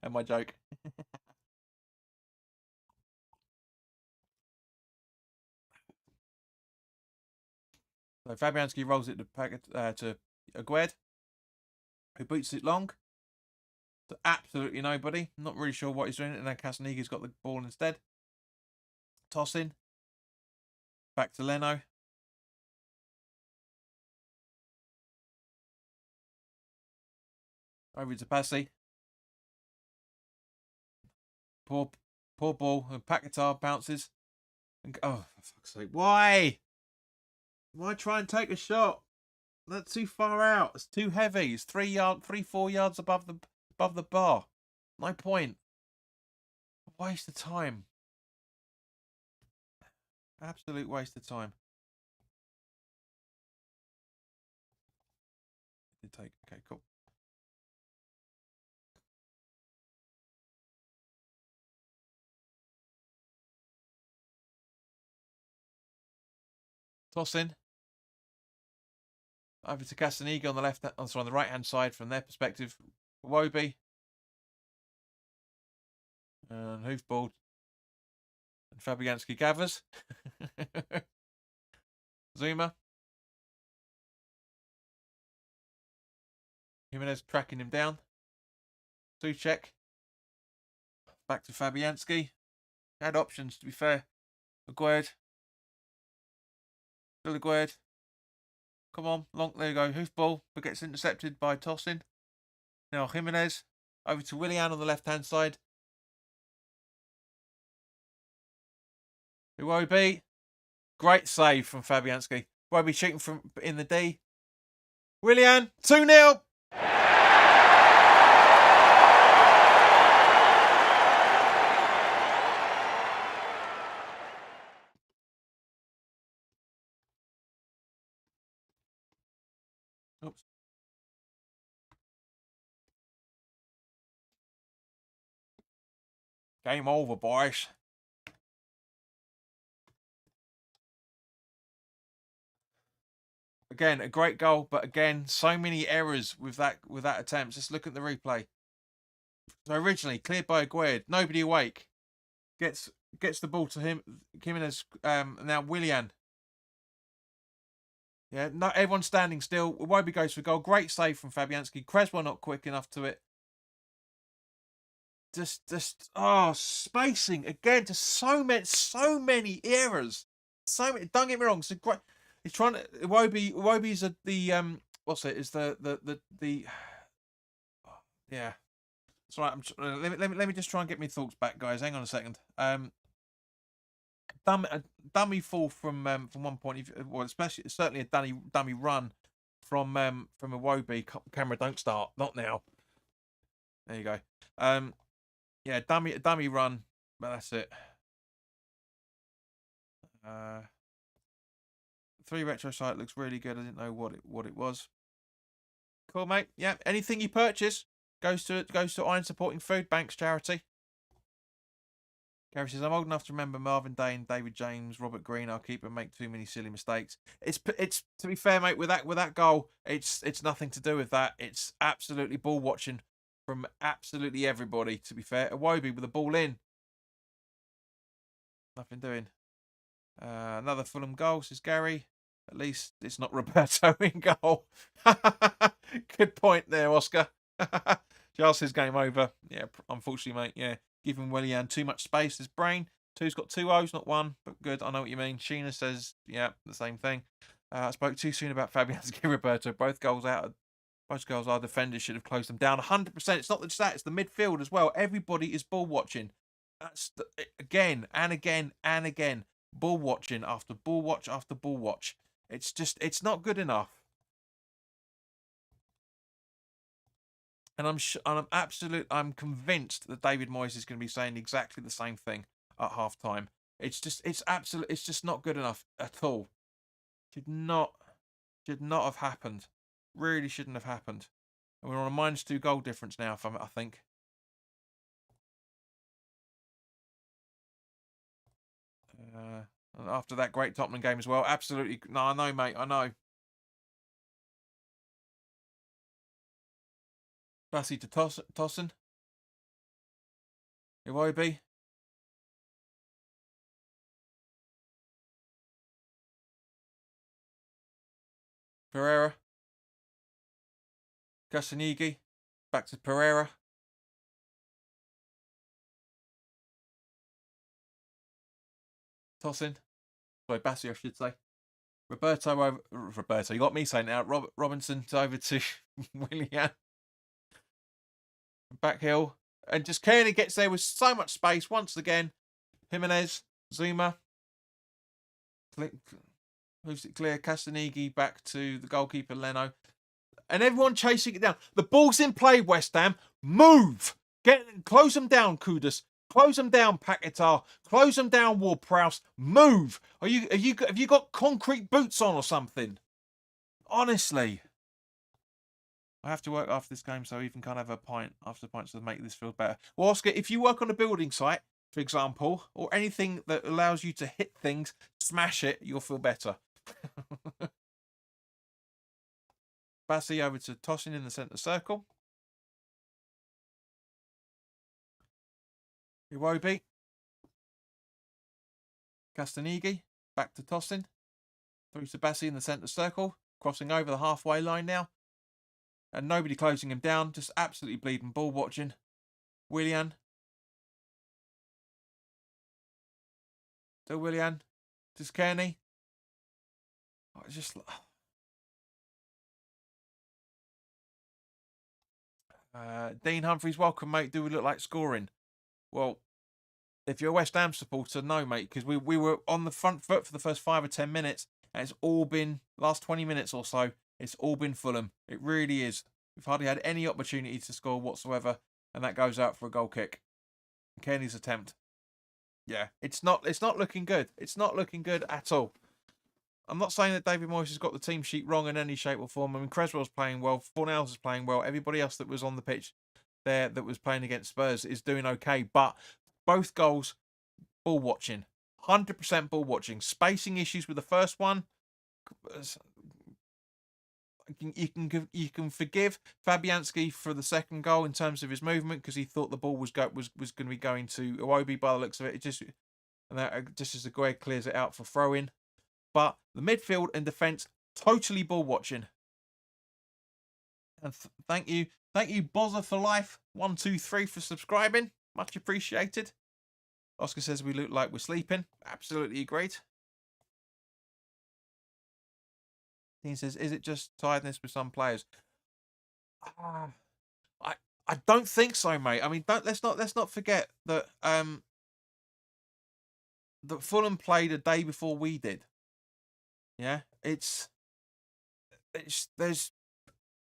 And my joke. So Fabianski rolls it to Agued, who boots it long. To absolutely nobody. Not really sure what he's doing. And then Casaniga's got the ball instead. Tossing. Back to Leno. Over to Passy. Poor ball. And Paquetá bounces. And, oh, for fuck's sake. Why? Why try and take a shot? That's too far out. It's too heavy. It's 4 yards above the bar. No point. Waste of time. Absolute waste of time. Okay, cool. Toss in. Over to Castaniga on the on the right hand side from their perspective. Wobie. And hoofball. And Fabianski gathers. Zuma. Jimenez tracking him down. Suchek. Back to Fabianski. Had options, to be fair. Agued. Still Agued. Come on, long. There you go. Hoofball, but gets intercepted by Tosin. Now Jimenez. Over to Willian on the left-hand side. Iwobi. Great save from Fabianski. Iwobi shooting from in the D. Willian. 2-0. Oops. Game over, boys. Again, a great goal, but again, so many errors with that attempt. Just look at the replay. So originally cleared by Agued, nobody awake. Gets the ball to him. Jimenez. Now Willian. Yeah, no, everyone's standing still. Iwobi goes for goal. Great save from Fabianski. Creswell not quick enough to it. Just spacing again. Just so many errors. So many. Don't get me wrong. It's a great. He's trying to. Iwobi's what's it? Is the yeah. That's right. Let me just try and get my thoughts back, guys. Hang on a second. Dummy fall from 1 point of view, well, especially certainly a dummy run from Iwobi. Camera, don't start. Not now. There you go. Yeah, dummy run, but that's it. 3 retro site looks really good. I didn't know what it was. Cool, mate. Yeah, anything you purchase goes to Iron Supporting Food Banks charity. Gary says, I'm old enough to remember Marvin Day and David James, Robert Green, our keeper, make too many silly mistakes. It's to be fair, mate, with that goal, it's nothing to do with that. It's absolutely ball watching from absolutely everybody, to be fair. Iwobi with the ball in. Nothing doing. Another Fulham goal, says Gary. At least it's not Roberto in goal. Good point there, Oscar. Giles says game over. Yeah, unfortunately, mate. Yeah, giving Willian too much space. His brain. Two's got 2 O's, not 1, but good. I know what you mean. Sheena says, yeah, the same thing. I spoke too soon about Fabianski and Roberto. Both goals our defenders should have closed them down 100%. It's not just that, it's the midfield as well. Everybody is ball watching. That's again and again and again. Ball watching after ball watch after ball watch. It's not good enough. And I'm convinced that David Moyes is going to be saying exactly the same thing at half time. It's just not good enough at all. Should not have happened. Really shouldn't have happened. And we're on a -2 goal difference now, I think. After that great Tottenham game as well. Absolutely. No, I know, mate. I know. Bassey to Tossen. Iwobi. Pereira. Casanigi. Back to Pereira. Tosin. Sorry, Bassey, I should say. Roberto, you got me saying it out. Robinson over to Willian. Back hill. And just Kearney gets there with so much space once again. Jimenez, Zuma. Moves it clear. Castanigi back to the goalkeeper, Leno. And everyone chasing it down. The ball's in play, West Ham. Move! Close them down, Kudus. Close them down, Paquetá. Close them down, Ward-Prowse. Move! Have you got concrete boots on or something? Honestly. I have to work after this game, so I even can't have a pint after the pint to make this feel better. Well, Oscar, if you work on a building site, for example, or anything that allows you to hit things, smash it, you'll feel better. Bassey over to Tosin in the centre circle. Iwobi. Castanigi. Back to Tosin. Through to Bassey in the centre circle. Crossing over the halfway line now. And nobody closing him down. Just absolutely bleeding ball watching. Willian. Still Willian. Just Kearney. Dean Humphreys, welcome, mate. Do we look like scoring? Well, if you're a West Ham supporter, no, mate, because we were on the front foot for the first 5 or 10 minutes, and it's all been, last 20 minutes or so, it's all been Fulham. It really is. We've hardly had any opportunity to score whatsoever, and that goes out for a goal kick. Kearney's attempt. Yeah, it's not looking good. It's not looking good at all. I'm not saying that David Moyes has got the team sheet wrong in any shape or form. I mean, Creswell's playing well. Fornells is playing well. Everybody else that was on the pitch there that was playing against Spurs is doing okay. But both goals, ball watching. 100% ball watching. Spacing issues with the first one. You can forgive Fabianski for the second goal in terms of his movement because he thought the ball was going to be going to Iwobi by the looks of it. Just as the Greg clears it out for throw-in. But the midfield and defence, totally ball watching. And thank you, Bozza for life. 123 for subscribing, much appreciated. Oscar says we look like we're sleeping. Absolutely agreed. Dean says, is it just tiredness with some players? I don't think so, mate. I mean, let's not forget that that Fulham played a day before we did. Yeah, there's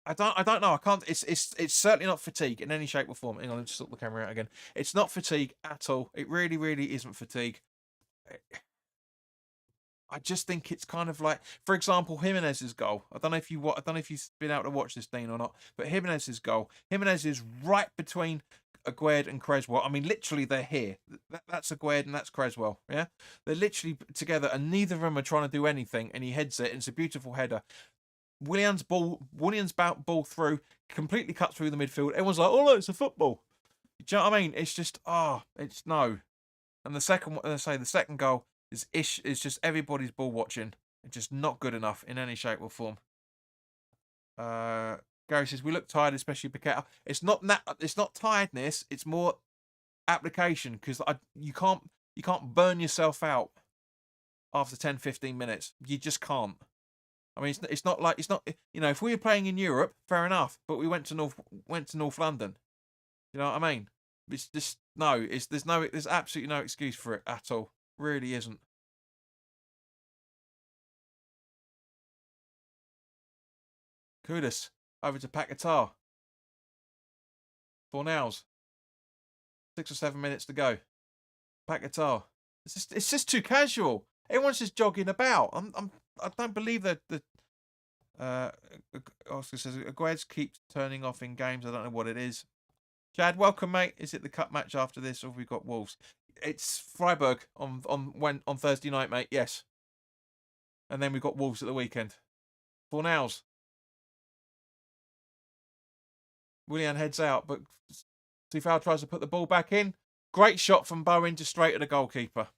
I don't know. I can't. It's certainly not fatigue in any shape or form. Hang on, let's sort the camera out again. It's not fatigue at all. It really isn't fatigue. I just think it's kind of like, for example, Jimenez's goal. I don't know if you've been able to watch this, Dean, or not. But Jimenez's goal. Jimenez is right between Aguerd and Creswell. I mean, literally, they're here. That's Aguerd and that's Creswell. Yeah, they're literally together, and neither of them are trying to do anything. And he heads it. And it's a beautiful header. Williams ball through, completely cut through the midfield. Everyone's like, "Oh no, it's a football." Do you know what I mean? It's just, it's no. And the second one, I say, the second goal is just everybody's ball watching. It's just not good enough in any shape or form. Gary says we look tired, especially Paqueta. It's not tiredness. It's more application, because you can't burn yourself out after 10, 15 minutes. You just can't. I mean, it's not like, if we were playing in Europe, fair enough. But we went to North London. You know what I mean? It's just there's absolutely no excuse for it at all. Really isn't. Kudus over to Paquetá. Fornals. 6 or 7 minutes to go. Paquetá. It's just too casual. Everyone's just jogging about. I don't believe that the Oscar says Aguez keeps turning off in games. I don't know what it is. Chad, welcome, mate. Is it the cup match after this, or have we got Wolves? It's Freiburg on Thursday night, mate. Yes. And then we've got Wolves at the weekend. Fornals. Willian heads out, but Tufal tries to put the ball back in. Great shot from Bowen, just straight at the goalkeeper.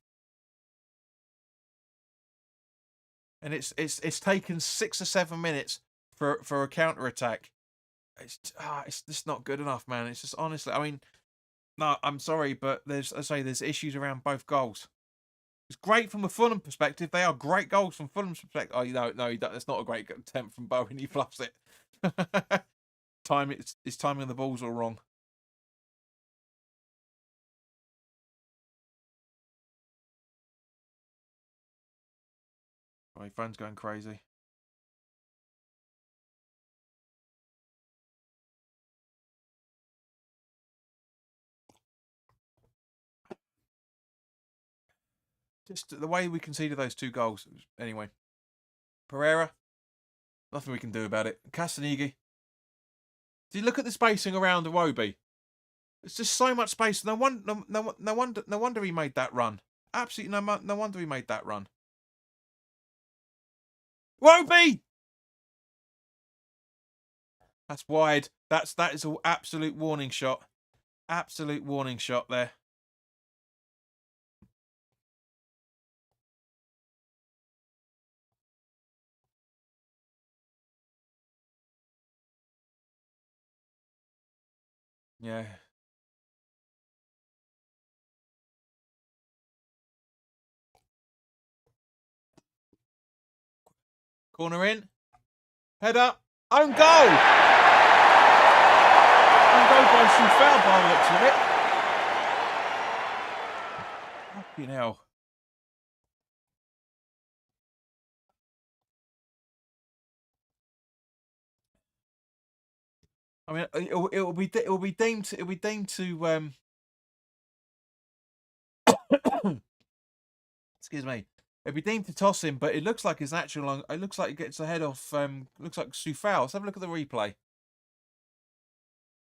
And it's taken 6 or 7 minutes for a counter attack. It's just not good enough, man. It's just, honestly, I mean, no, I'm sorry, but there's issues around both goals. It's great from a Fulham perspective. They are great goals from Fulham's perspective. Oh, no, that's not a great attempt from Bowen. He fluffs it. His timing of the ball's all wrong. My phone's going crazy. Just the way we conceded those 2 goals. Anyway. Pereira. Nothing we can do about it. Castanighi. Do you look at the spacing around Iwobi? It's just so much space. No wonder he made that run. Absolutely no wonder he made that run. Iwobi! That's wide. That is an absolute warning shot. Absolute warning shot there. Yeah. Corner in. Head up. Own goal! Own goal by Soufal by the looks of it. Fucking hell. I mean, it'll be deemed to excuse me. It'll be deemed to toss him, but it looks like his actual. It looks like he gets ahead of. Looks like Soufal. Let's have a look at the replay.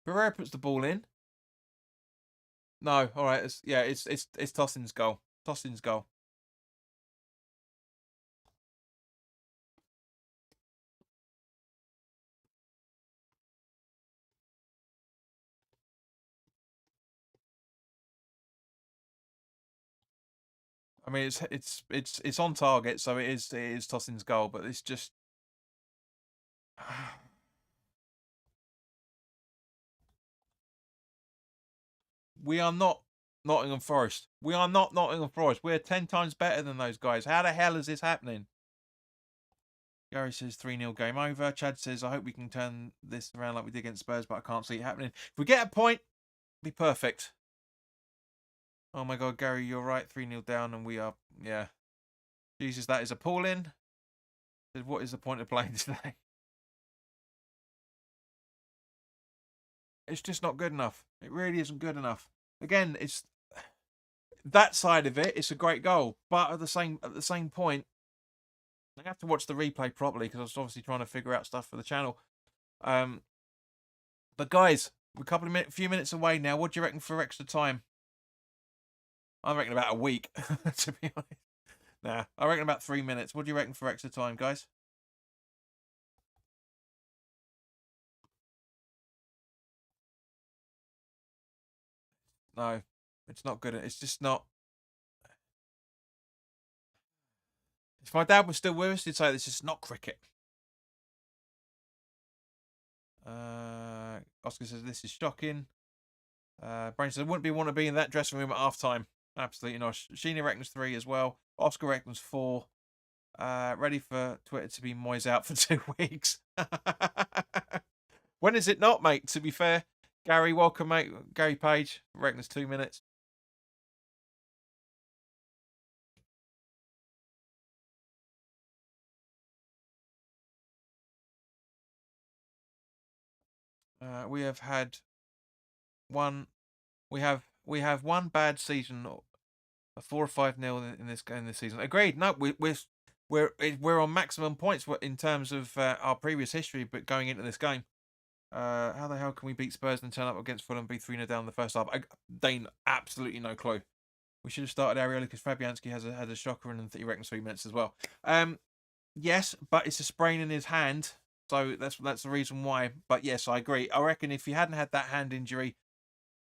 Pereira puts the ball in. No, all right. It's Tossin's goal. Tossin's goal. I mean, it's on target, so it is Tossin's goal, but it's just. We are not Nottingham Forest. We are not Nottingham Forest. We're 10 times better than those guys. How the hell is this happening? Gary says 3-0 game over. Chad says, I hope we can turn this around like we did against Spurs, but I can't see it happening. If we get a point, it'll be perfect. Oh my God, Gary, you're right. 3-0 down and we are, yeah. Jesus, that is appalling. What is the point of playing today? It's just not good enough. It really isn't good enough. Again, it's that side of it. It's a great goal, but at the same point, I have to watch the replay properly because I was obviously trying to figure out stuff for the channel. But guys, We're few minutes away now. What do you reckon for extra time? I reckon about a week, to be honest. Nah, I reckon about 3 minutes. What do you reckon for extra time, guys? No, it's not good. It's just not. If my dad was still with us, he'd say this is not cricket. Oscar says this is shocking. Brain says I wouldn't want to be in that dressing room at half time. Absolutely not. Sheena reckons 3 as well. Oscar reckons 4. Ready for Twitter to be Moyes out for 2 weeks. When is it not, mate? To be fair, Gary, welcome, mate. Gary Page reckons 2 minutes. We have had one. We have one bad season, a 4 or 5-0 in this season. Agreed. No, we're on maximum points in terms of our previous history, but going into this game. How the hell can we beat Spurs and turn up against Fulham and be 3-0 down in the first half? Dane, absolutely no clue. We should have started Areola because Fabianski had a shocker and he reckons 3 minutes as well. Yes, but it's a sprain in his hand, so that's the reason why. But yes, I agree. I reckon if he hadn't had that hand injury,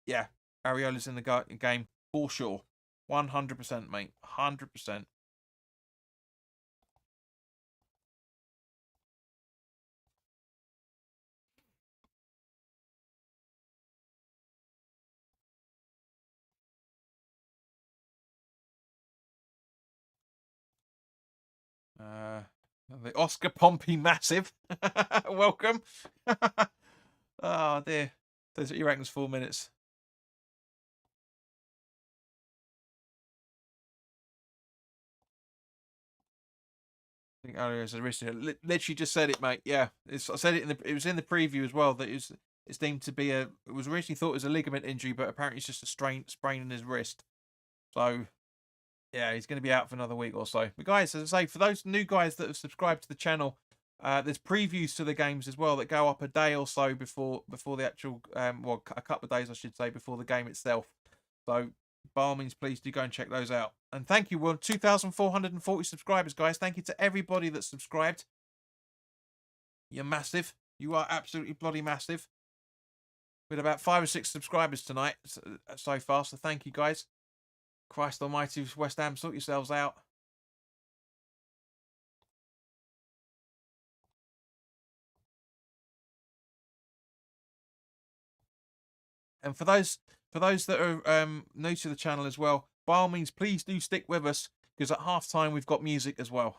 yeah, Areola's in the game for sure. 100%, mate. 100%. The Oscar Pompey massive. Welcome. Oh dear. Says he reckons 4 minutes. I think Arias literally just said it, mate. Yeah, I said it it was in the preview as well that it's deemed to be it was originally thought it was a ligament injury, but apparently it's just a sprain in his wrist. So yeah, he's going to be out for another week or so. But guys, as I say, for those new guys that have subscribed to the channel, there's previews to the games as well that go up a day or so before the actual well, a couple of days I should say before the game itself. So by all means, please do go and check those out. And thank you, we're 2,440 subscribers, guys. Thank you to everybody that subscribed. You're massive. You are absolutely bloody massive. We had about 5 or 6 subscribers tonight so far, so thank you, guys. Christ almighty, West Ham, sort yourselves out. And for those that are new to the channel as well, by all means, please do stick with us because at half time we've got music as well.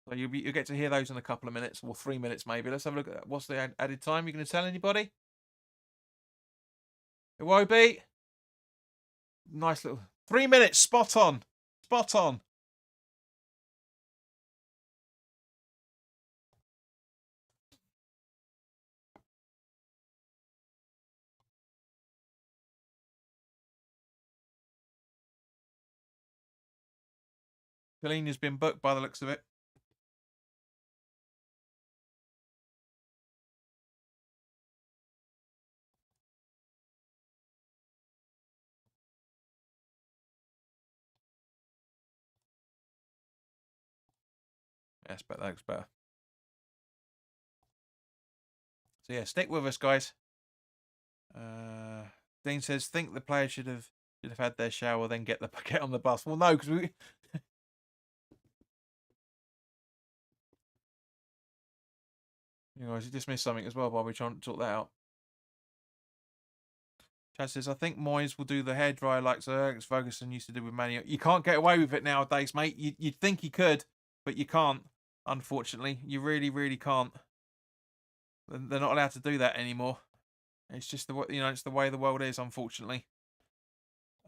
So you'll get to hear those in a couple of minutes or 3 minutes maybe. Let's have a look at what's the added time. You going to tell anybody? It won't be. Nice little 3 minutes. Spot on. Spot on. Kalini's been booked by the looks of it. Yes, but that looks better. So yeah, stick with us, guys. Dean says, think the players should have had their shower, then get on the bus. Well, no, because we. You guys, you dismissed something as well while we're trying to sort that out. Chad says, I think Moyes will do the hairdryer like Sir Alex Ferguson used to do with Manu. You can't get away with it nowadays, mate. You'd think he could, but you can't. Unfortunately, you really, really can't. They're not allowed to do that anymore. It's just it's the way the world is, unfortunately.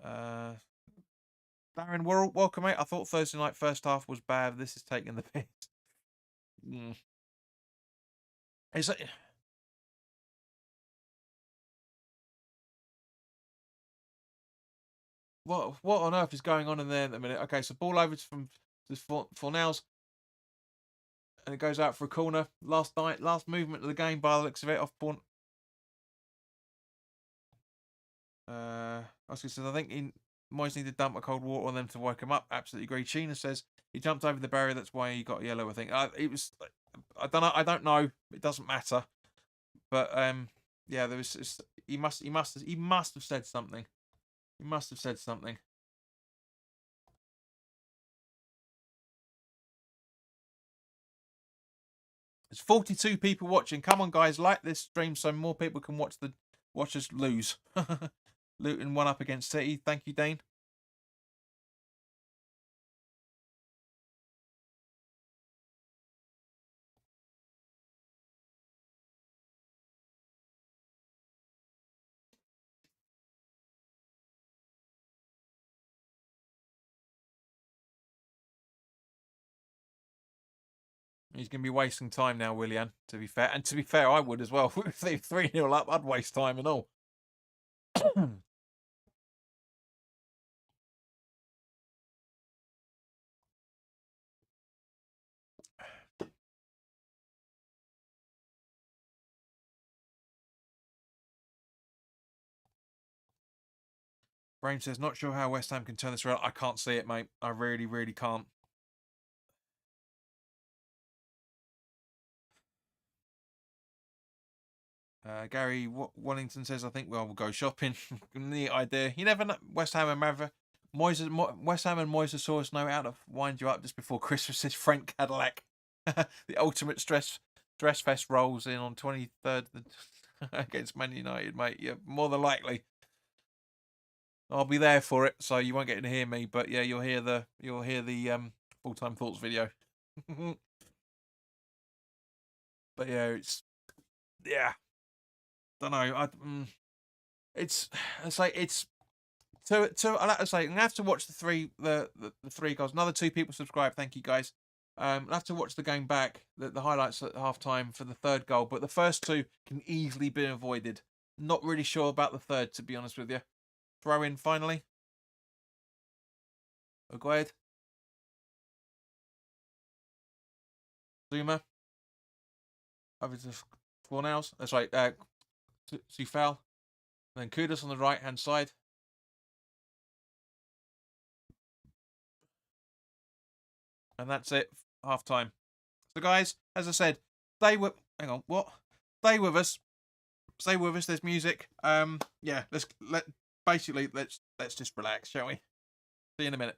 Darren, welcome, mate. I thought Thursday night first half was bad. This is taking the piss. Is it? What on earth is going on in there at the minute? Okay, so ball over from Fornals. and it goes out for a corner. Last movement of the game by the looks of it, off point. Oscar says, I think Moyes needed to dump a cold water on them to wake him up. Absolutely agree. Sheena says he jumped over the barrier. That's why he got yellow. I think it was. I don't know. I don't know. It doesn't matter. But yeah, there was. He must have said something. He must have said something. There's 42 people watching. Come on, guys, like this stream so more people can watch us lose. Luton 1 up against City. Thank you, Dane. He's going to be wasting time now, Willian, to be fair. And to be fair, I would as well. If they 3-0 up, I'd waste time and all. Brain says, not sure how West Ham can turn this around. I can't see it, mate. I really, really can't. Gary Wellington says, I think we'll go shopping. Neat idea. You never know. West Ham and Moisasaurus know how to wind you up just before Christmas, says Frank Cadillac. The ultimate stress fest rolls in on 23rd against Man United, mate. Yeah, more than likely. I'll be there for it, so you won't get to hear me, but yeah, you'll hear the full-time thoughts video. But yeah, don't know. It's two. I like to say, I'm gonna have to watch the three goals. Another 2 people subscribe. Thank you, guys. I'll have to watch the game back, the highlights at half time for the 3rd goal, but the first 2 can easily be avoided. Not really sure about the 3rd, to be honest with you. Throw in finally. Oh, go ahead. Zuma. Over to Fornals. That's right. Sufal. Then Kudus on the right hand side. And that's it. Half time. So guys, as I said, stay with us. Stay with us. There's music. Yeah, let's just relax, shall we? See you in a minute.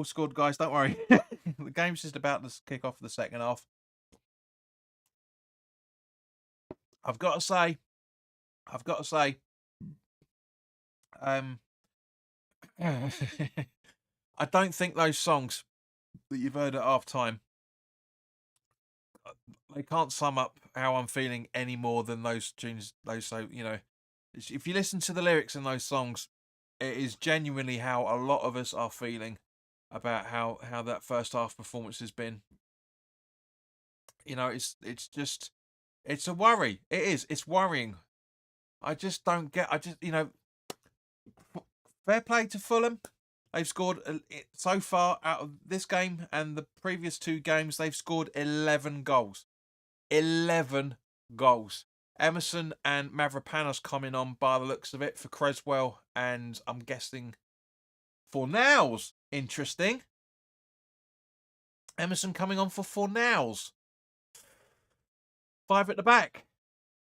goals scored, guys. Don't worry. The game's just about to kick off the second half. I've got to say, I don't think those songs that you've heard at half time, they can't sum up how I'm feeling any more than those tunes. So if you listen to the lyrics in those songs, it is genuinely how a lot of us are feeling about how that first half performance has been. It's a worry. It is. It's worrying. I just don't get. Fair play to Fulham. They've scored so far out of this game and the previous two games. They've scored 11 goals. 11 goals. Emerson and Mavropanos coming on by the looks of it for Creswell, and I'm guessing Fornals. Interesting. Emerson coming on for Fornals. 5 at the back.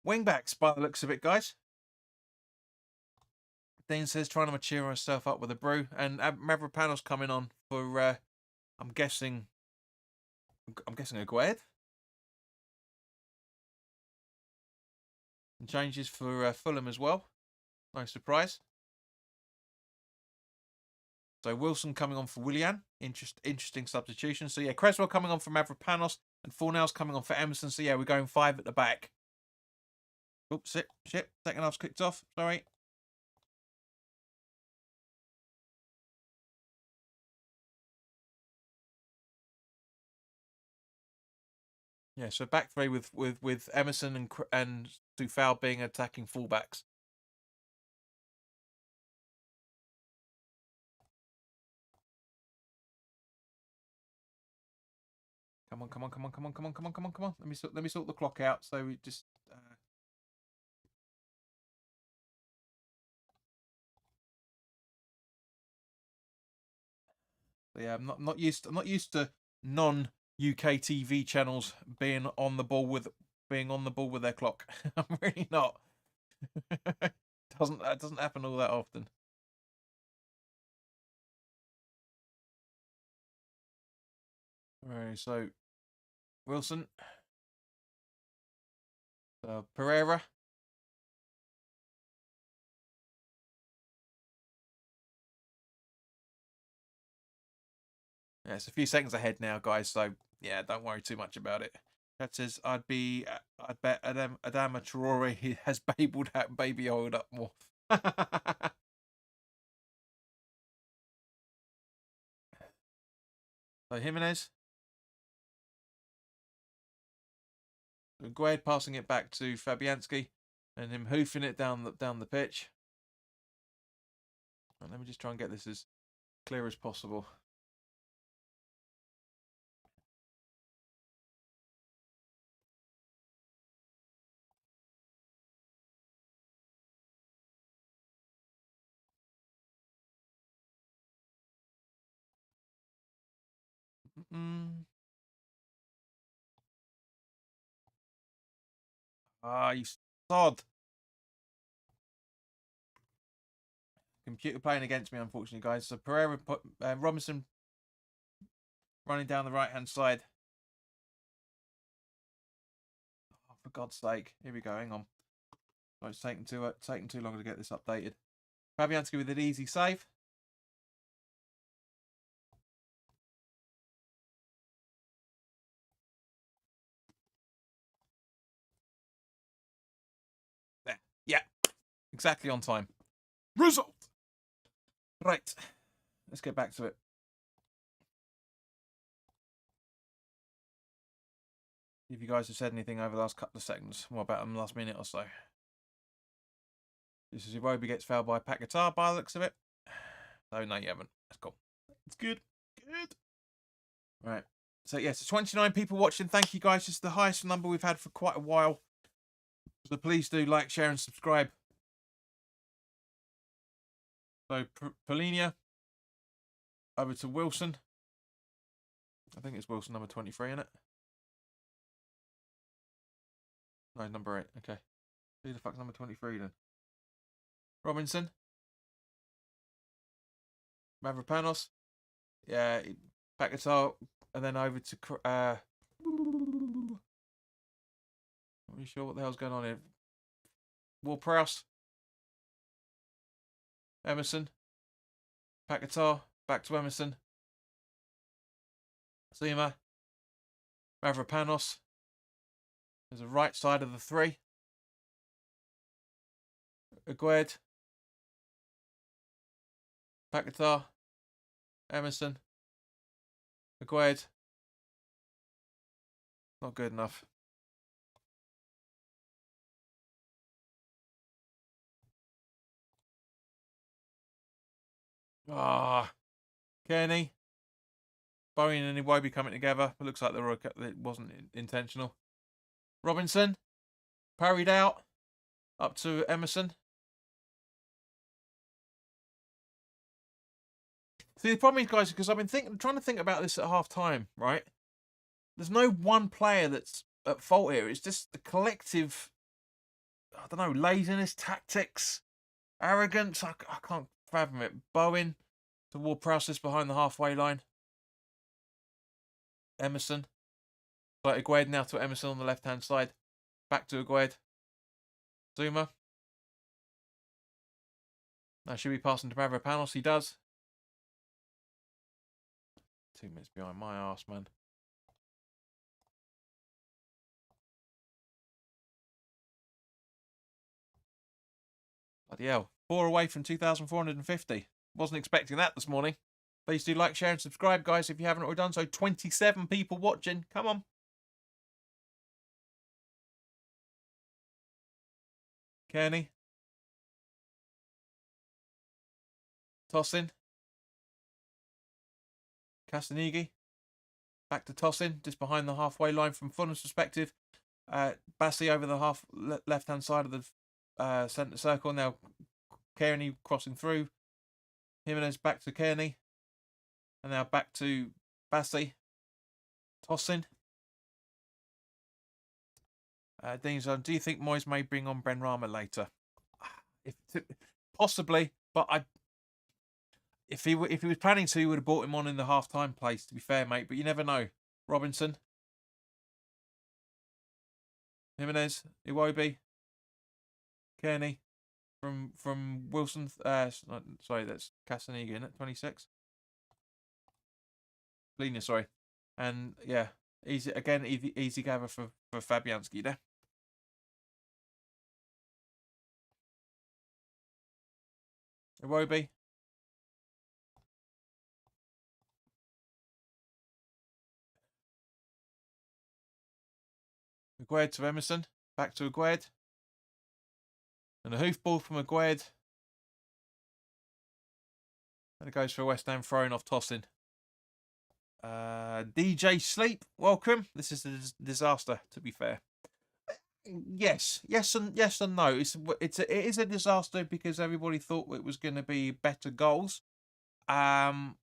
Wingbacks by the looks of it, guys. Dean says trying to cheer herself up with a brew, and Mavropanos coming on for I'm guessing Agued. And changes for Fulham as well. No surprise. So Wilson coming on for Willian. Interesting substitution. So yeah, Creswell coming on for Mavropanos and Fornals coming on for Emerson. So yeah, we're going 5 at the back. Oops, shit. Second half's kicked off. Sorry. Yeah, so back three with Emerson and Dufal being attacking fullbacks. Come on. Let me sort the clock out. So we just. Yeah, I'm not used to non-UK TV channels being on the ball with their clock. I'm really not. That doesn't happen all that often. Alright, so Wilson, Pereira. Yeah, it's a few seconds ahead now, guys. So yeah, don't worry too much about it. That says I'd bet Adama Traore has babbled that baby oiled up more. So Jimenez. Gued passing it back to Fabianski and him hoofing it down the pitch. And let me just try and get this as clear as possible. You sod. Computer playing against me, unfortunately, guys. So Pereira put Robinson running down the right hand side. Oh, for God's sake! Here we go. Hang on. Oh, it's taking too long to get this updated. Fabianski with an easy save. There. Yeah. Exactly on time. Result. Right. Let's get back to it. If you guys have said anything over the last couple of seconds, more about them last minute or so. This is Iwobi gets fouled by Paquetá by the looks of it. Oh, no, you haven't. That's cool. It's good. Good. Right. So, yes, 29 people watching. Thank you, guys. It's the highest number we've had for quite a while. So please do like, share, and subscribe. So, Polinia over to Wilson. I think it's Wilson, number 23, isn't it? No, number 8. Okay. Who the fuck's number 23 then? Robinson. Mavropanos. Yeah, Paquetá, and then over to not really sure what the hell's going on here. Ward-Prowse, Emerson, Paquetá, back to Emerson, Zima, Mavropanos. There's a right side of the three. Agued, Paquetá, Emerson, Agued. Not good enough. Ah, Kearney, Bowen and Iwobi coming together. It looks like it wasn't intentional. Robinson, parried out, up to Emerson. See, the problem is, guys, because I've been trying to think about this at half time, right? There's no one player that's at fault here. It's just the collective, I don't know, laziness, tactics, arrogance. I can't fathom it. Bowen to Ward-Prowse behind the halfway line. Emerson. Like Agued now to Emerson on the left-hand side. Back to Agued. Zuma. Now should be passing to Mavropanos. He does. 2 minutes behind my arse, man. Bloody hell. 4 away from 2,450. Wasn't expecting that this morning. Please do like, share, and subscribe, guys, if you haven't already done so. 27 people watching. Come on. Kearney. Tossing. Castanigi. Back to Tossing, just behind the halfway line from Fulham's perspective. Bassi over the left-hand side of the centre circle. Now Kearney crossing through. Jimenez back to Kearney. And now back to Bassi. Tossing. Dean's on, do you think Moyes may bring on Benrahma later? Possibly, but if he was planning to, he would have brought him on in the half-time place, to be fair, mate. But you never know. Robinson. Jimenez. Iwobi. Kearney. From Wilson. Sorry, that's Castanigi, isn't it? 26. Lena, sorry. And yeah, easy gather for Fabianski there. Iwobi. Agued to Emerson. Back to Agued. And a hoofball from Agued. And it goes for a West Ham throwing off Tossing. DJ Sleep, welcome. This is a disaster, to be fair. Yes and no. It is a disaster because everybody thought it was going to be better goals. But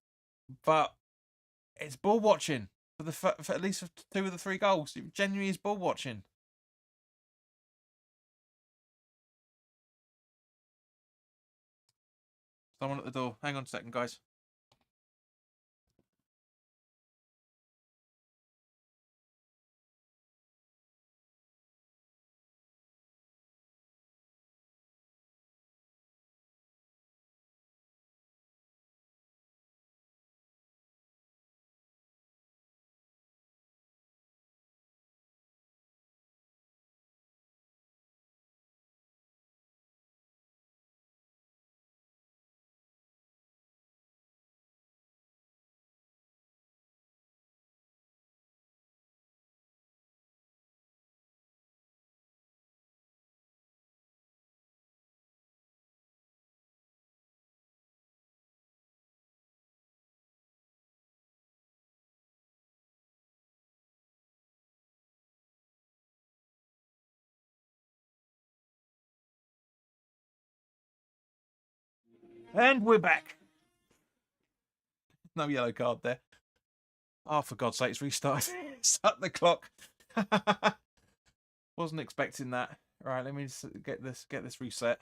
it's ball watching for at least 2 of the 3 goals. It genuinely is ball watching. Someone at the door. Hang on a second, guys. And we're back. No yellow card there. Oh, for God's sake, it's restarted. Start the clock. Wasn't expecting that. Right, let me just get this reset.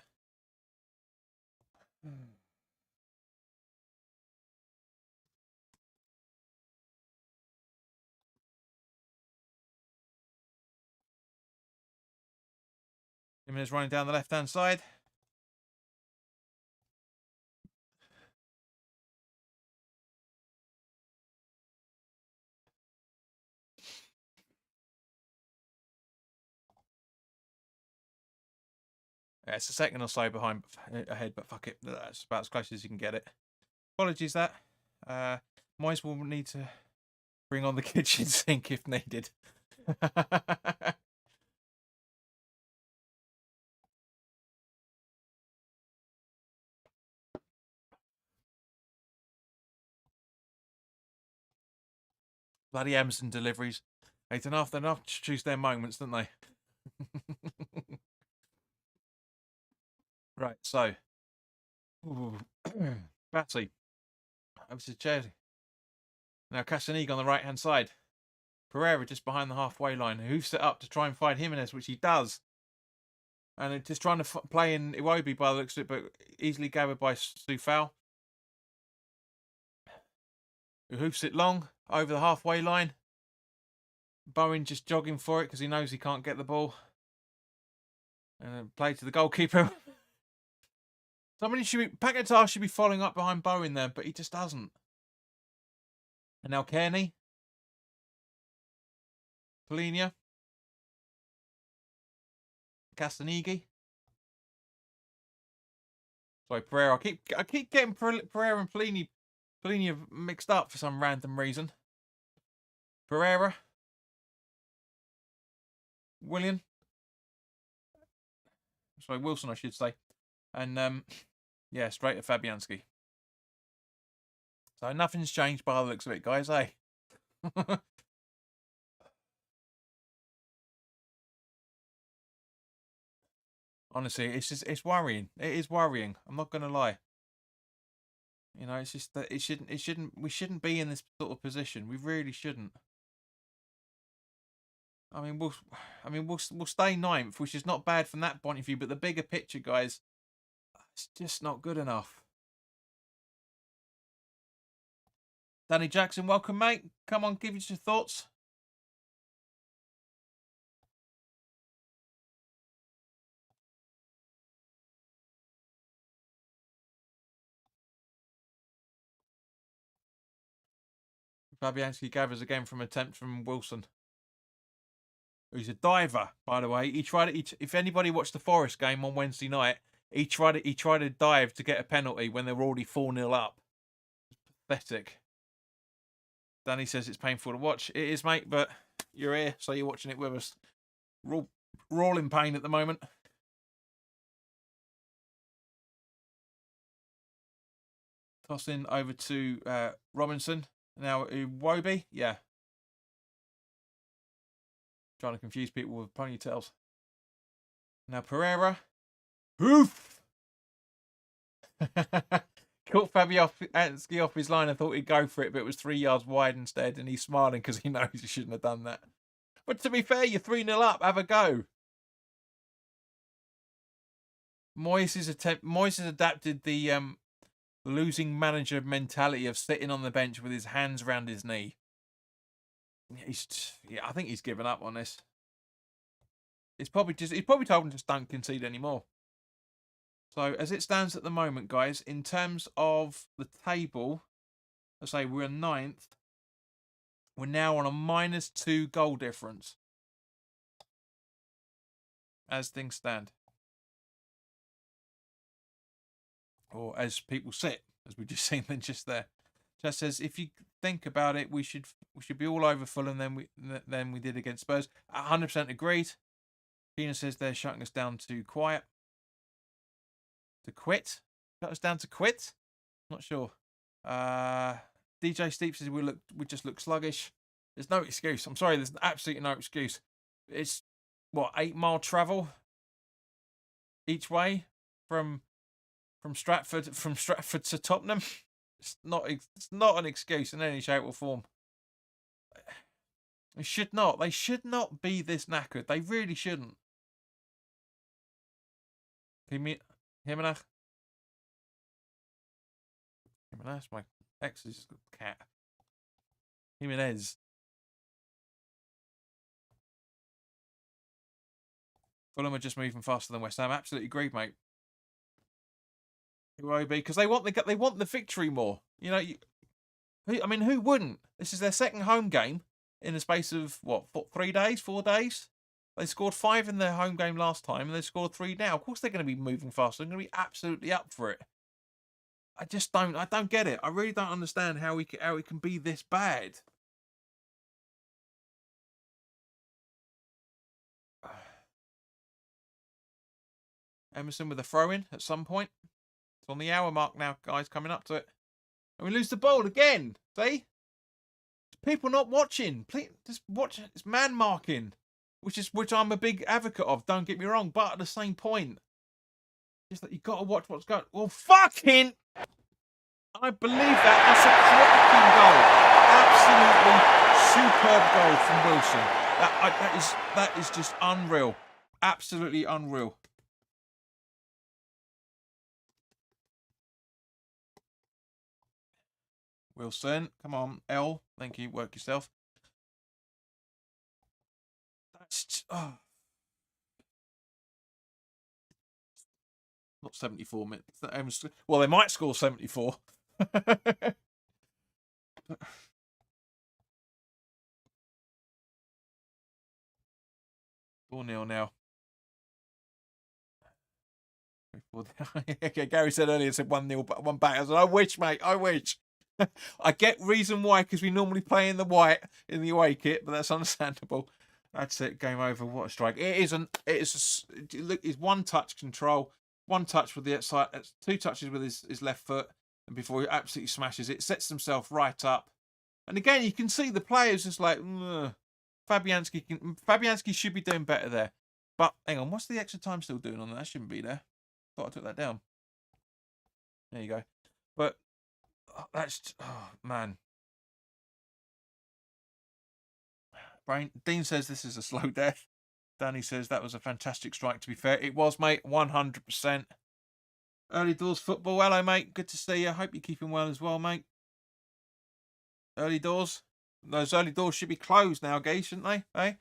Jimenez running down the left-hand side. Yeah, it's a second or so ahead, but fuck it. That's about as close as you can get it. Apologies that. Moyes will need to bring on the kitchen sink if needed. Bloody Amazon deliveries. They don't have to choose their moments, don't they? Right, so. Batsy. Over to Chelsea. Now Castanig on the right-hand side. Pereira just behind the halfway line. Hoofs it up to try and find Jimenez, which he does. And just trying to play in Iwobi by the looks of it, but easily gathered by Soufal. Who hoofs it long over the halfway line. Bowen just jogging for it because he knows he can't get the ball. And then play to the goalkeeper. Paquetá should be following up behind Bowen there, but he just doesn't. And now Kearney. Polinia. Castanigi. Sorry, Pereira. I keep getting Pereira and Polinia mixed up for some random reason. Pereira. Wilson, I should say. And yeah, straight to Fabianski. So nothing's changed by the looks of it, guys, eh? Honestly, it's worrying. It is worrying. I'm not gonna lie. You know, it's just that we shouldn't be in this sort of position. We really shouldn't. I mean, we'll stay ninth, which is not bad from that point of view. But the bigger picture, guys, it's just not good enough. Danny Jackson, welcome, mate. Come on, give us your thoughts. Fabianski gathers again from attempt from Wilson. He's a diver, by the way. He tried it. If anybody watched the Forest game on Wednesday night, he tried to dive to get a penalty when they were already 4-0 up. Pathetic. Danny says it's painful to watch. It is, mate, but you're here, so you're watching it with us. We're all in pain at the moment. Tossing over to Robinson. Now, Iwobi, yeah. Trying to confuse people with ponytails. Now, Pereira. Hoof! Caught Fabianski off his line. I thought he'd go for it, but it was 3 yards wide instead, and he's smiling because he knows he shouldn't have done that. But to be fair, you're 3-0 up. Have a go. Moyes has adapted the losing manager mentality of sitting on the bench with his hands around his knee. I think he's given up on this. He's probably told him just don't concede anymore. So as it stands at the moment, guys, in terms of the table, let's say we're in 9th. We're now on a -2 goal difference. As things stand. Or as people sit, as we just seen them just there. Just says, if you think about it, we should be all over Fulham than we did against Spurs. 100% agreed. Gina says they're shutting us down to quiet. To quit? Shut us down to quit? Not sure. DJ Steep says we just look sluggish. There's no excuse. I'm sorry, there's absolutely no excuse. It's what, 8-mile travel each way from Stratford to Tottenham. It's not an excuse in any shape or form. They should not be this knackered. They really shouldn't. Jimenez, my ex's cat. Jimenez. Fulham are just moving faster than West Ham. Absolutely agreed, mate. Who will be? Because they want the victory more. You know, I mean, who wouldn't? This is their second home game in the space of what, 3 days, 4 days? They scored 5 in their home game last time, and they scored 3 now. Of course, they're going to be moving faster. They're going to be absolutely up for it. I don't get it. I really don't understand how it can be this bad. Emerson with a throw-in at some point. It's on the hour mark now, guys, coming up to it. And we lose the ball again. See? People not watching. Please just watch. It's man marking, which I'm a big advocate of. Don't get me wrong, but at the same point, just that you got to watch what's going. Well, fucking, I believe that. That's a cracking goal. Absolutely superb goal from Wilson. That is just unreal. Absolutely unreal. Wilson, come on, L. Thank you. Work yourself. That's not 74 minutes. Well, they might score 74. 4-0 now. Okay, Gary said earlier, said 1-0, one back. I said, I wish, mate, I wish. I get reason why, because we normally play in the white in the away kit, but that's understandable. That's it. Game over. What a strike! It's one touch control, one touch with the outside, 2 touches with his left foot, and before he absolutely smashes it, sets himself right up. And again, you can see the players just like Fabianski should be doing better there. But hang on, what's the extra time still doing on that? That shouldn't be there. Thought I took that down. There you go. But that's man. Dean says this is a slow death. Danny says that was a fantastic strike. To be fair, it was, mate. 100%. Early doors football. Hello, mate. Good to see you. Hope you're keeping well as well, mate. Early doors. Those early doors should be closed now, guys, shouldn't they? Hey.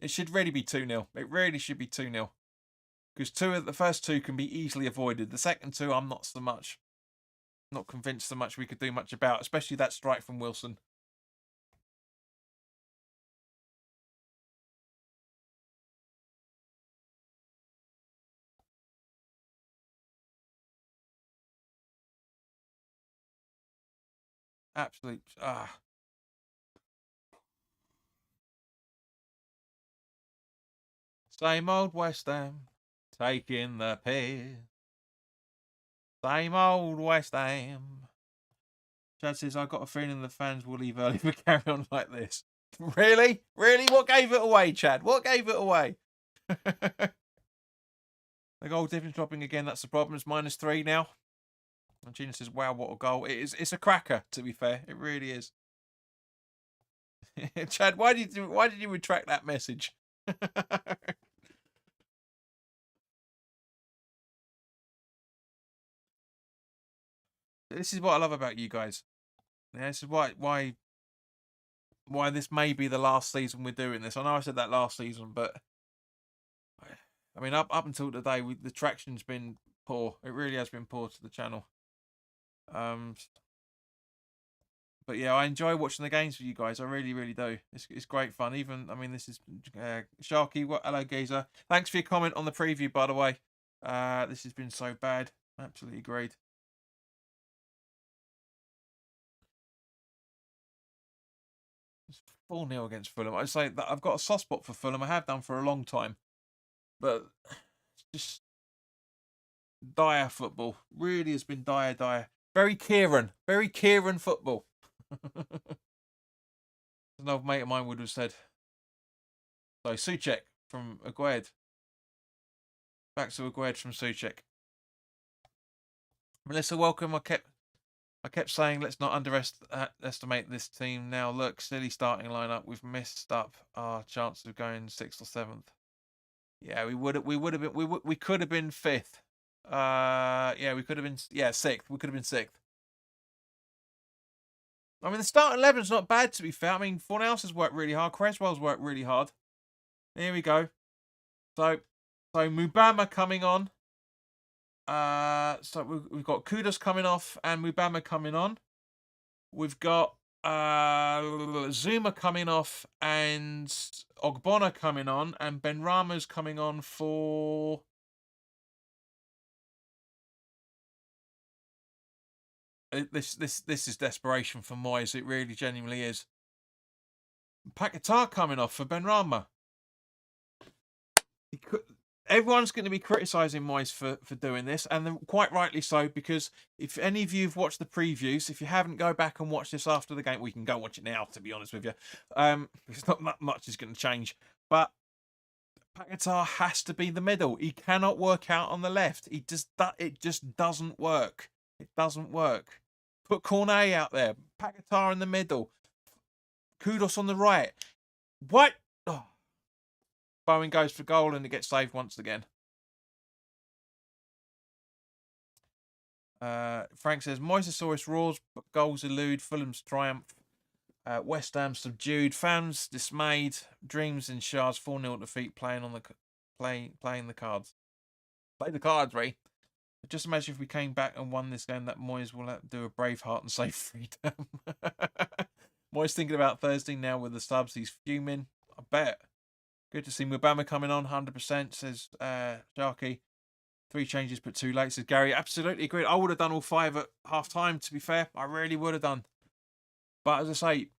It should really be 2-0. It really should be 2-0. Because the first 2 can be easily avoided. The second 2, I'm not so much. Not convinced so much we could do much about, especially that strike from Wilson. Absolute. Same old West Ham, taking the piss. Same old West Ham. Chad says, I got a feeling the fans will leave early if we carry on like this. Really? Really? What gave it away, Chad? What gave it away? The goal difference dropping again. That's the problem. It's -3 now. And Gina says, wow, what a goal. It's a cracker, to be fair. It really is. Chad, why did you retract that message? This is what I love about you guys. Yeah, this is why this may be the last season we're doing this. I know I said that last season, but I mean, up until today, the traction's been poor. It really has been poor to the channel. But yeah, I enjoy watching the games with you guys. I really, really do. It's great fun. Even, I mean, this is Sharky. Hello, Geezer. Thanks for your comment on the preview, by the way. This has been so bad. Absolutely agreed. It's 4-0 against Fulham. I say that I've got a soft spot for Fulham. I have done for a long time, but it's just dire football. Really has been dire. Very Kieran football. An old mate of mine would have said. So Souček from Agued. Back to Agued from Souček. Melissa, welcome. I kept saying let's not underestimate this team. Now look, silly starting lineup. We've missed up our chance of going 6th or 7th. Yeah, we could have been 5th. Yeah, we could have been 6th. We could have been 6th. I mean, the starting 11's not bad, to be fair. I mean, Fornals has worked really hard. Creswell's worked really hard. Here we go. So Mubama coming on. So we've got Kudos coming off and Mubama coming on. We've got Zuma coming off and Ogbonna coming on, and Benrahma's coming on for. This is desperation for Moyes. It really genuinely is. Paquetá coming off for Benrahma. Everyone's going to be criticising Moyes for doing this, and quite rightly so, because if any of you have watched the previews, if you haven't, go back and watch this after the game. We can go watch it now, to be honest with you. It's not much is going to change, but Paquetá has to be the middle. He cannot work out on the left. It just doesn't work. It doesn't work. Put Cornet out there. Paquetá in the middle. Kudos on the right. What? Oh. Bowen goes for goal and it gets saved once again. Frank says, Moisasaurus roars, but goals elude. Fulham's triumph. West Ham subdued. Fans dismayed. Dreams in shards. 4-0 defeat. Playing the cards. Play the cards, Ray. Just imagine if we came back and won this game, that Moyes will do a Braveheart and say freedom. Moyes thinking about Thursday now with the subs. He's fuming. I bet. Good to see Mubama coming on, 100%, says Sharky. 3 changes, but too late, says Gary. Absolutely agreed. I would have done all 5 at half time, to be fair. I really would have done. But as I say,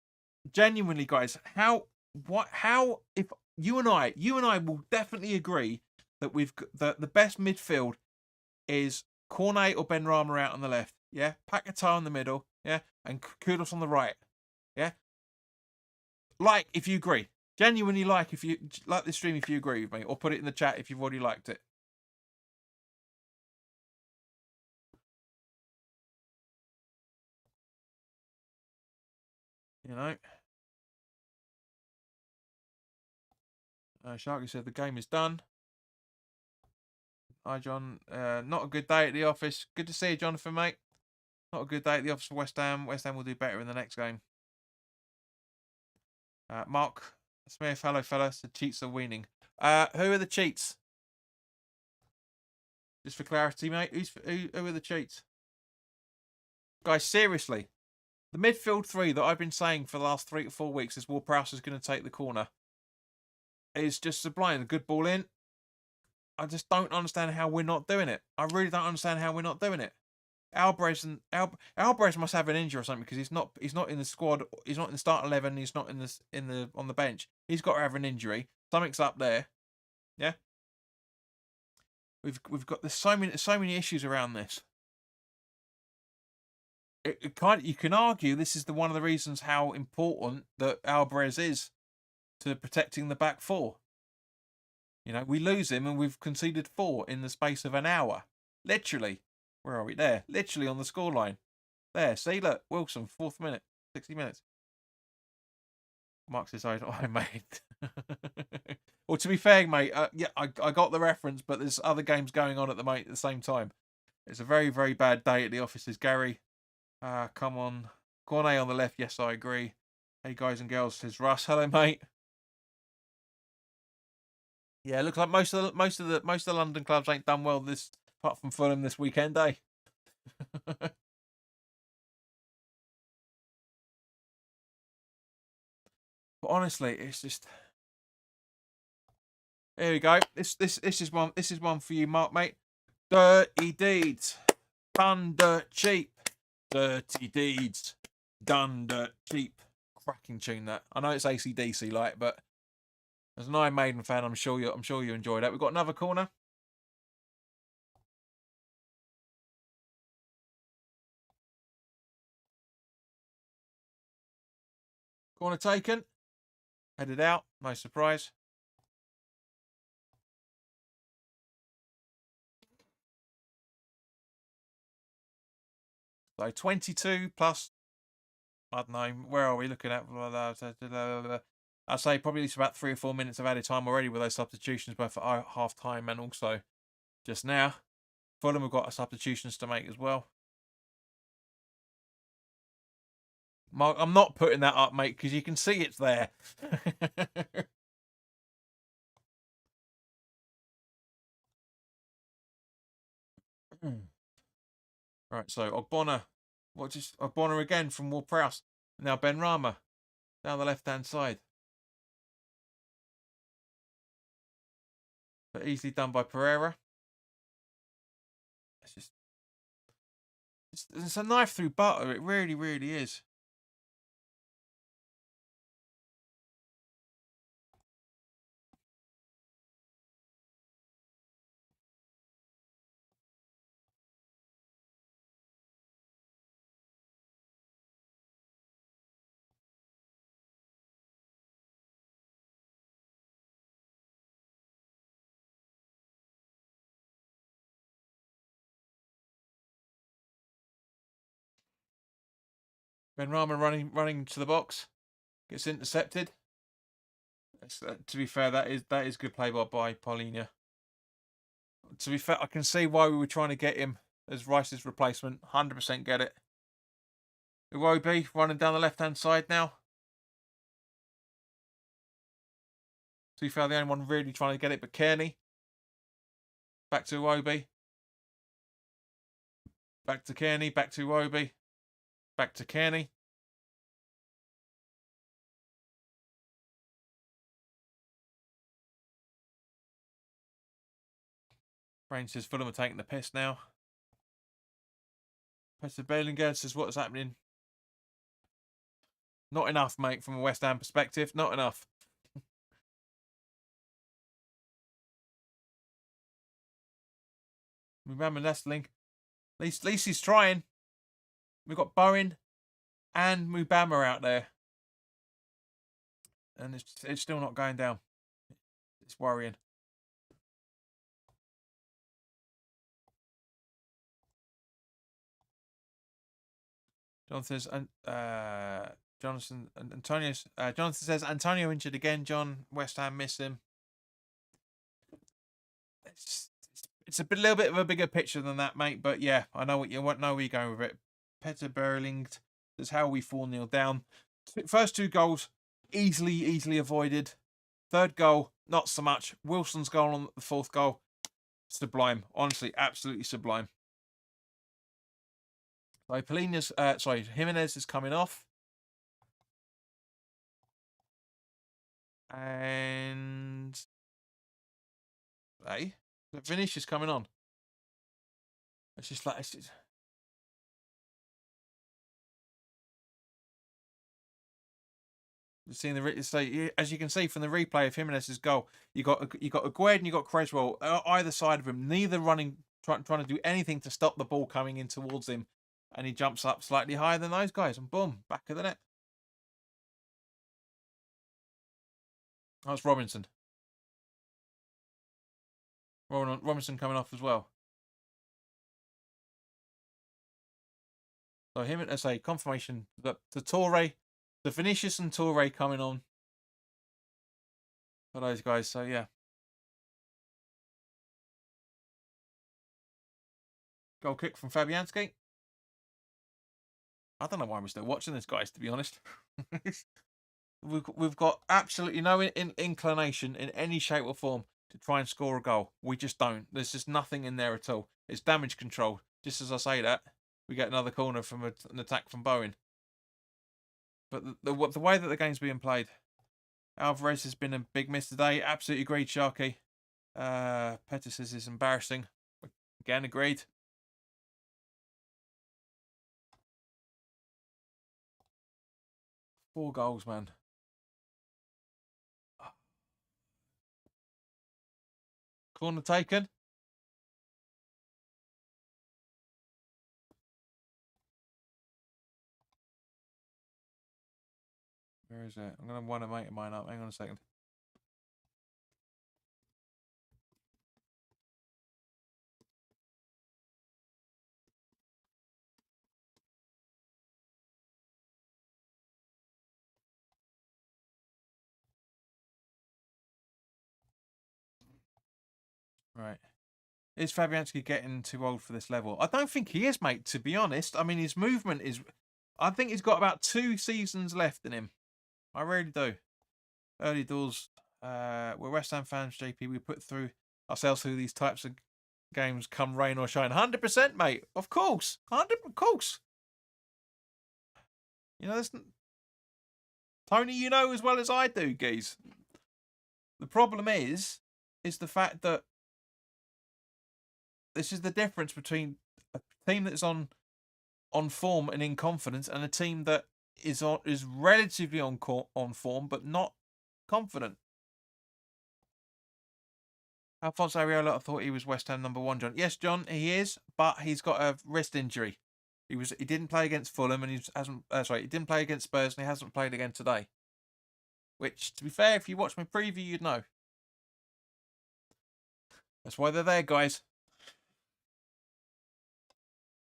genuinely, guys, how, if you and I will definitely agree that we've got the best midfield is Cornet or Benrahma out on the left. Yeah. Paquetá in the middle. Yeah. And Kudos on the right. Yeah. Like, if you agree. Genuinely like this stream if you agree with me, or put it in the chat if you've already liked it. You know. Sharky said the game is done. Hi, John. Not a good day at the office. Good to see you, Jonathan, mate. Not a good day at the office for West Ham. West Ham will do better in the next game. Mark Smith, hello, fellas. The cheats are weaning. Who are the cheats? Just for clarity, mate. Who are the cheats? Guys, seriously. The midfield 3 that I've been saying for the last 3 to 4 weeks is Ward-Prowse is going to take the corner. It's just sublime. A good ball in. I just don't understand how we're not doing it. I really don't understand how we're not doing it. Alvarez must have an injury or something, because he's not in the squad. He's not in the start 11. He's not on the bench. He's got to have an injury. Something's up there. Yeah. We've got there's so many issues around this. You can argue this is one of the reasons how important that Alvarez is to protecting the back 4. You know, we lose him and we've conceded 4 in the space of an hour. Literally. Where are we? There. Literally on the scoreline. There. See, look. Wilson, 4th minute. 60 minutes. Mark says, I made. Well, to be fair, mate, yeah, I got the reference, but there's other games going on at the same time. It's a very, very bad day at the offices, Gary. Come on. Cornet on the left. Yes, I agree. Hey, guys and girls, says Russ. Hello, mate. Yeah, it looks like most of the London clubs ain't done well this, apart from Fulham this weekend, eh? But honestly, it's just. Here we go. This is one. This is one for you, Mark, mate. Dirty deeds, done dirt cheap. Dirty deeds, done dirt cheap. Cracking tune that. I know it's AC/DC like, but as an Iron Maiden fan, I'm sure you enjoyed that. We've got another corner. Corner taken. Headed out. No surprise. So 22 plus, I don't know, where are we looking at? I'd say probably it's about 3 or 4 minutes of added time already with those substitutions, both at half time and also just now. Fulham have got substitutions to make as well. Mark, I'm not putting that up, mate, because you can see it's there. Right, so Ogbonna. What just Ogbonna again from Ward Prowse. Now Ben Rama down the left-hand side. But easily done by Pereira. It's just it's a knife through butter. It really, really is. Ben Rama running to the box. Gets intercepted. To be fair, that is good play by Paulinho. To be fair, I can see why we were trying to get him as Rice's replacement. 100% get it. Iwobi running down the left-hand side now. To be fair, the only one really trying to get it, but Kearney. Back to Iwobi. Back to Kearney. Back to Iwobi. Back to Kearney. Brain says Fulham are taking the piss now. Peter Bellinger says, what's happening? Not enough, mate, from a West Ham perspective. Not enough. Remember Nestling. At least he's trying. We've got Bowen and Mubama out there. And it's still not going down. It's worrying. Jonathan says Antonio injured again. John, West Ham miss him. It's a little bit of a bigger picture than that, mate. But yeah, I know what you want. Know where you're going with it. Peter Berling says how we 4-0 down. First two goals easily avoided. Third goal not so much. Wilson's goal on the fourth goal, sublime. Honestly, absolutely sublime. So Jimenez is coming off. And Vinicius coming on. It's just like seeing as you can see from the replay of Jimenez's goal, you got Aguerd and you got Creswell either side of him, neither trying to do anything to stop the ball coming in towards him, and he jumps up slightly higher than those guys, and boom, back of the net. Oh, it's Robinson. Robinson coming off as well. So him, as a confirmation that the Torre, the Vinicius and Torre coming on for those guys. So yeah. Goal kick from Fabianski. I don't know why we're still watching this, guys, to be honest. we've got absolutely no inclination in any shape or form to try and score a goal. We just don't. There's just nothing in there at all. It's damage control. Just as I say that, we get another corner from an attack from Bowen. But the way that the game's being played, Alvarez has been a big miss today. Absolutely agreed, Sharky. Pettis is embarrassing. Again, agreed. Four goals, man. Corner taken. Where is it? I'm going to wind a mate of mine up. Hang on a second. Right. Is Fabianski getting too old for this level? I don't think he is, mate, to be honest. I mean, his movement is... I think he's got about 2 seasons left in him. I really do. Early doors. We're West Ham fans, JP. We put through ourselves through these types of games, come rain or shine. 100%, mate. Of course. Of course. You know, Tony, you know as well as I do, geez. The problem is the fact that this is the difference between a team that's on form and in confidence, and a team that is relatively on form but not confident. Alfonso Areola, I thought he was West Ham #1, John. Yes, John, he is, but he's got a wrist injury. He didn't play against Fulham, and he didn't play against Spurs, and he hasn't played again today. Which, to be fair, if you watch my preview, you'd know. That's why they're there, guys.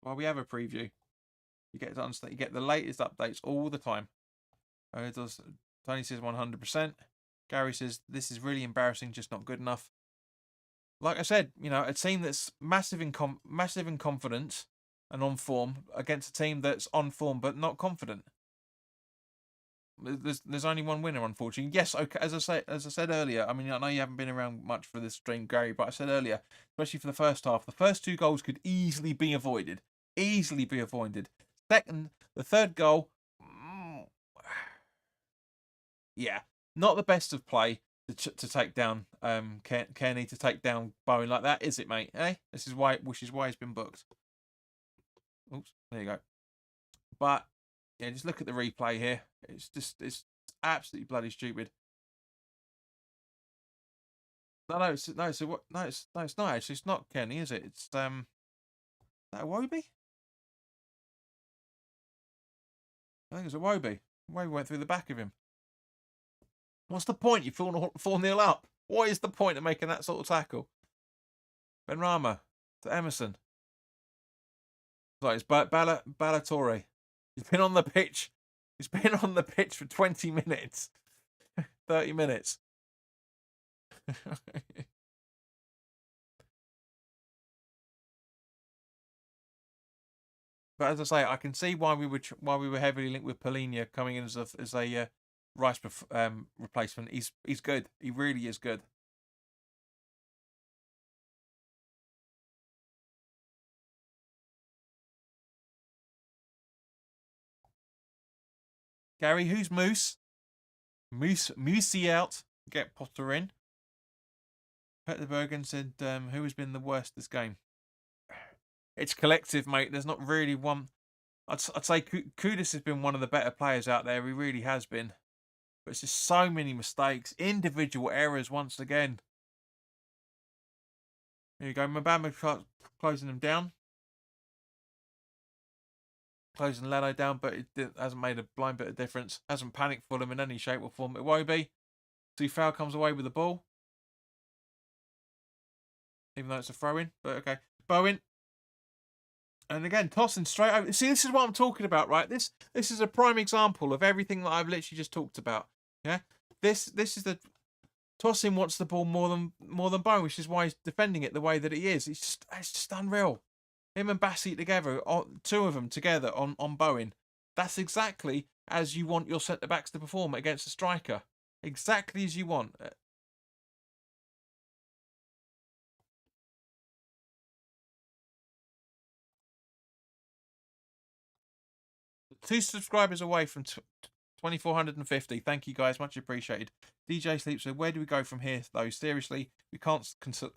While we have a preview, you get to understand. You get the latest updates all the time. Tony says 100%. Gary says this is really embarrassing, just not good enough. Like I said, you know, a team that's massive in confidence and on form against a team that's on form but not confident. There's only one winner, unfortunately. Yes, okay. As I said earlier, I mean, I know you haven't been around much for this stream, Gary, but I said earlier, especially for the first half, the first 2 goals could easily be avoided. Easily be avoided. The third goal, yeah, not the best of play to take down Kenny, to take down Bowen like that, is it, mate? Eh? Which is why he's been booked. Oops, there you go. But yeah, just look at the replay here. It's absolutely bloody stupid. No, it's not actually. It's not Kenny, is it? It's that Iwobi? I think it's Iwobi. Iwobi went through the back of him. What's the point? You're 4-0 up. What is the point of making that sort of tackle? Benrahma to Emerson. Sorry, it's Ballatore. He's been on the pitch. He's been on the pitch for 20 minutes. 30 minutes. But as I say, I can see why we were heavily linked with Polinia coming in as a Rice replacement. He's good. He really is good. Gary, who's Moose? Moosey out. Get Potter in. Peter Bergen said, who has been the worst this game? It's collective, mate. There's not really one. I'd say Kudus has been one of the better players out there. He really has been. But it's just so many mistakes. Individual errors once again. Here you go. Mbamba closing them down. Closing Leno down, but it hasn't made a blind bit of difference. Hasn't panicked Fulham in any shape or form. Iwobi. Tufal comes away with the ball. Even though it's a throw-in. But okay. Bowen. And again, tossing straight over. See, this is what I'm talking about, right? This is a prime example of everything that I've literally just talked about. Yeah? This is the... Tossing wants the ball more than Bowen, which is why he's defending it the way that he is. It's just unreal. Him and Bassey together, 2 of them together on Bowen. That's exactly as you want your centre-backs to perform against a striker. Exactly as you want. 2 subscribers away from 2,450. Thank you, guys. Much appreciated. DJ Sleep said, where do we go from here, though? Seriously, we can't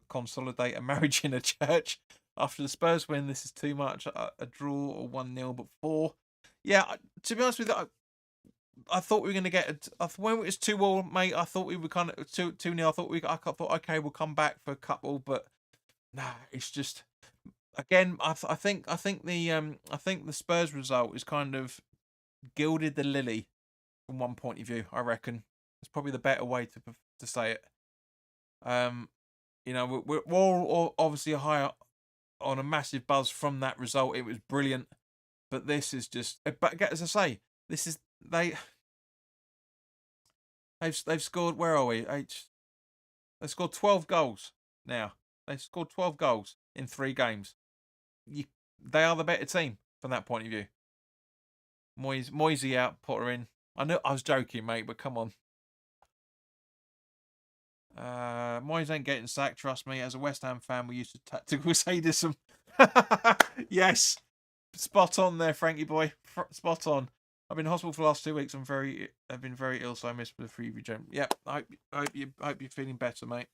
consolidate a marriage in a church. After the Spurs win, this is too much. A draw or 1-0, but 4. Yeah, to be honest with you, I thought we were going to get... when it was 2-2, mate, I thought we were kind of... 2-0, I thought, okay, we'll come back for a couple, but... Nah, it's just... Again, I think the Spurs result is kind of gilded the lily from one point of view. I reckon it's probably the better way to say it. You know, we're all obviously higher on a massive buzz from that result. It was brilliant, but this is just. But as I say, this is they've scored. Where are we? They've scored 12 goals now. They've scored 12 goals in 3 games. They are the better team from that point of view. Moisey out, Potter in. I know I was joking, mate, but come on. Moyes ain't getting sacked, trust me. As a West Ham fan, we used to tactical sadism. Yes, spot on there, Frankie boy. Spot on. I've been in hospital for the last 2 weeks. I've been very ill, so I missed the preview, Jim. Yep. I hope you're feeling better, mate.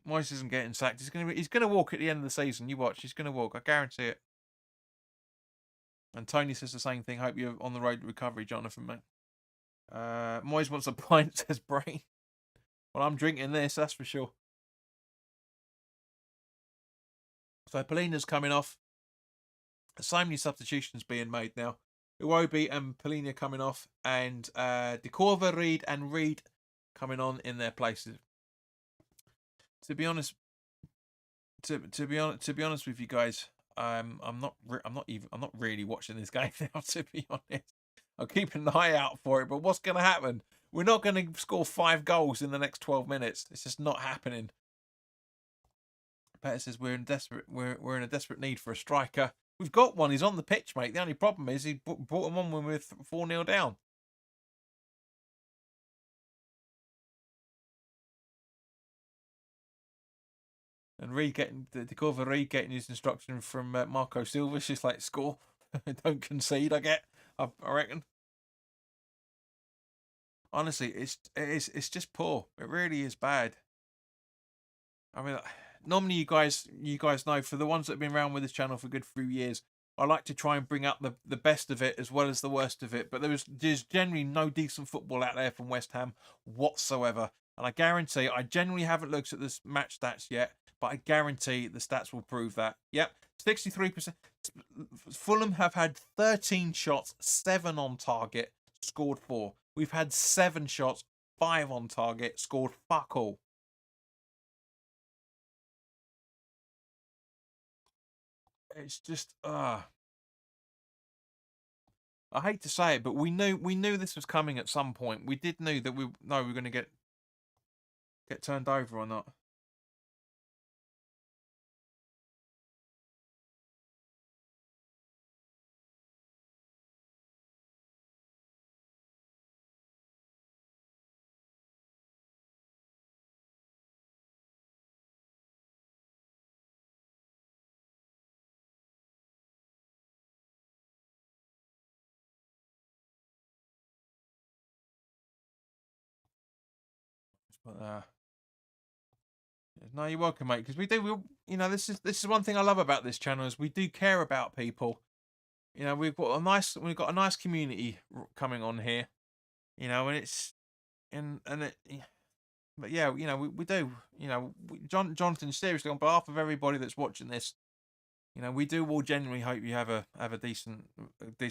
Moyes isn't getting sacked. He's gonna walk at the end of the season. You watch. He's gonna walk. I guarantee it. And Tony says the same thing. Hope you're on the road to recovery, Jonathan, mate. Moyes wants a pint, says Brain. Well, I'm drinking this, that's for sure. So Polina's coming off. So many substitutions being made now. Iwobi and Polina coming off, and Decorva, Reed, and Reed coming on in their places. To be honest, to be honest with you guys, I'm not really watching this game now. To be honest, I'm keeping an eye out for it. But what's going to happen? We're not going to score 5 goals in the next 12 minutes. It's just not happening. Petter says we're in a desperate need for a striker. We've got one. He's on the pitch, mate. The only problem is he brought him on when we were 4-0 down. And Reed getting his instruction from Marco Silva. It's just like score, don't concede. I reckon. Honestly, it's just poor. It really is bad. I mean, normally you guys know, for the ones that have been around with this channel for a good few years, I like to try and bring up the best of it as well as the worst of it. But there's generally no decent football out there from West Ham whatsoever. And I guarantee, I genuinely haven't looked at this match stats yet, but I guarantee the stats will prove that. Yep, 63%. Fulham have had 13 shots, 7 on target, scored 4. We've had 7 shots, 5 on target, scored fuck all. It's just, I hate to say it, but we knew this was coming at some point. We did know that we were going to get turned over or not. But no, you're welcome, mate. Because this is one thing I love about this channel is we do care about people. We've got a nice community coming on here. And it's and it. But yeah, we do. Jonathan, seriously, on behalf of everybody that's watching this, we do all genuinely hope you have a decent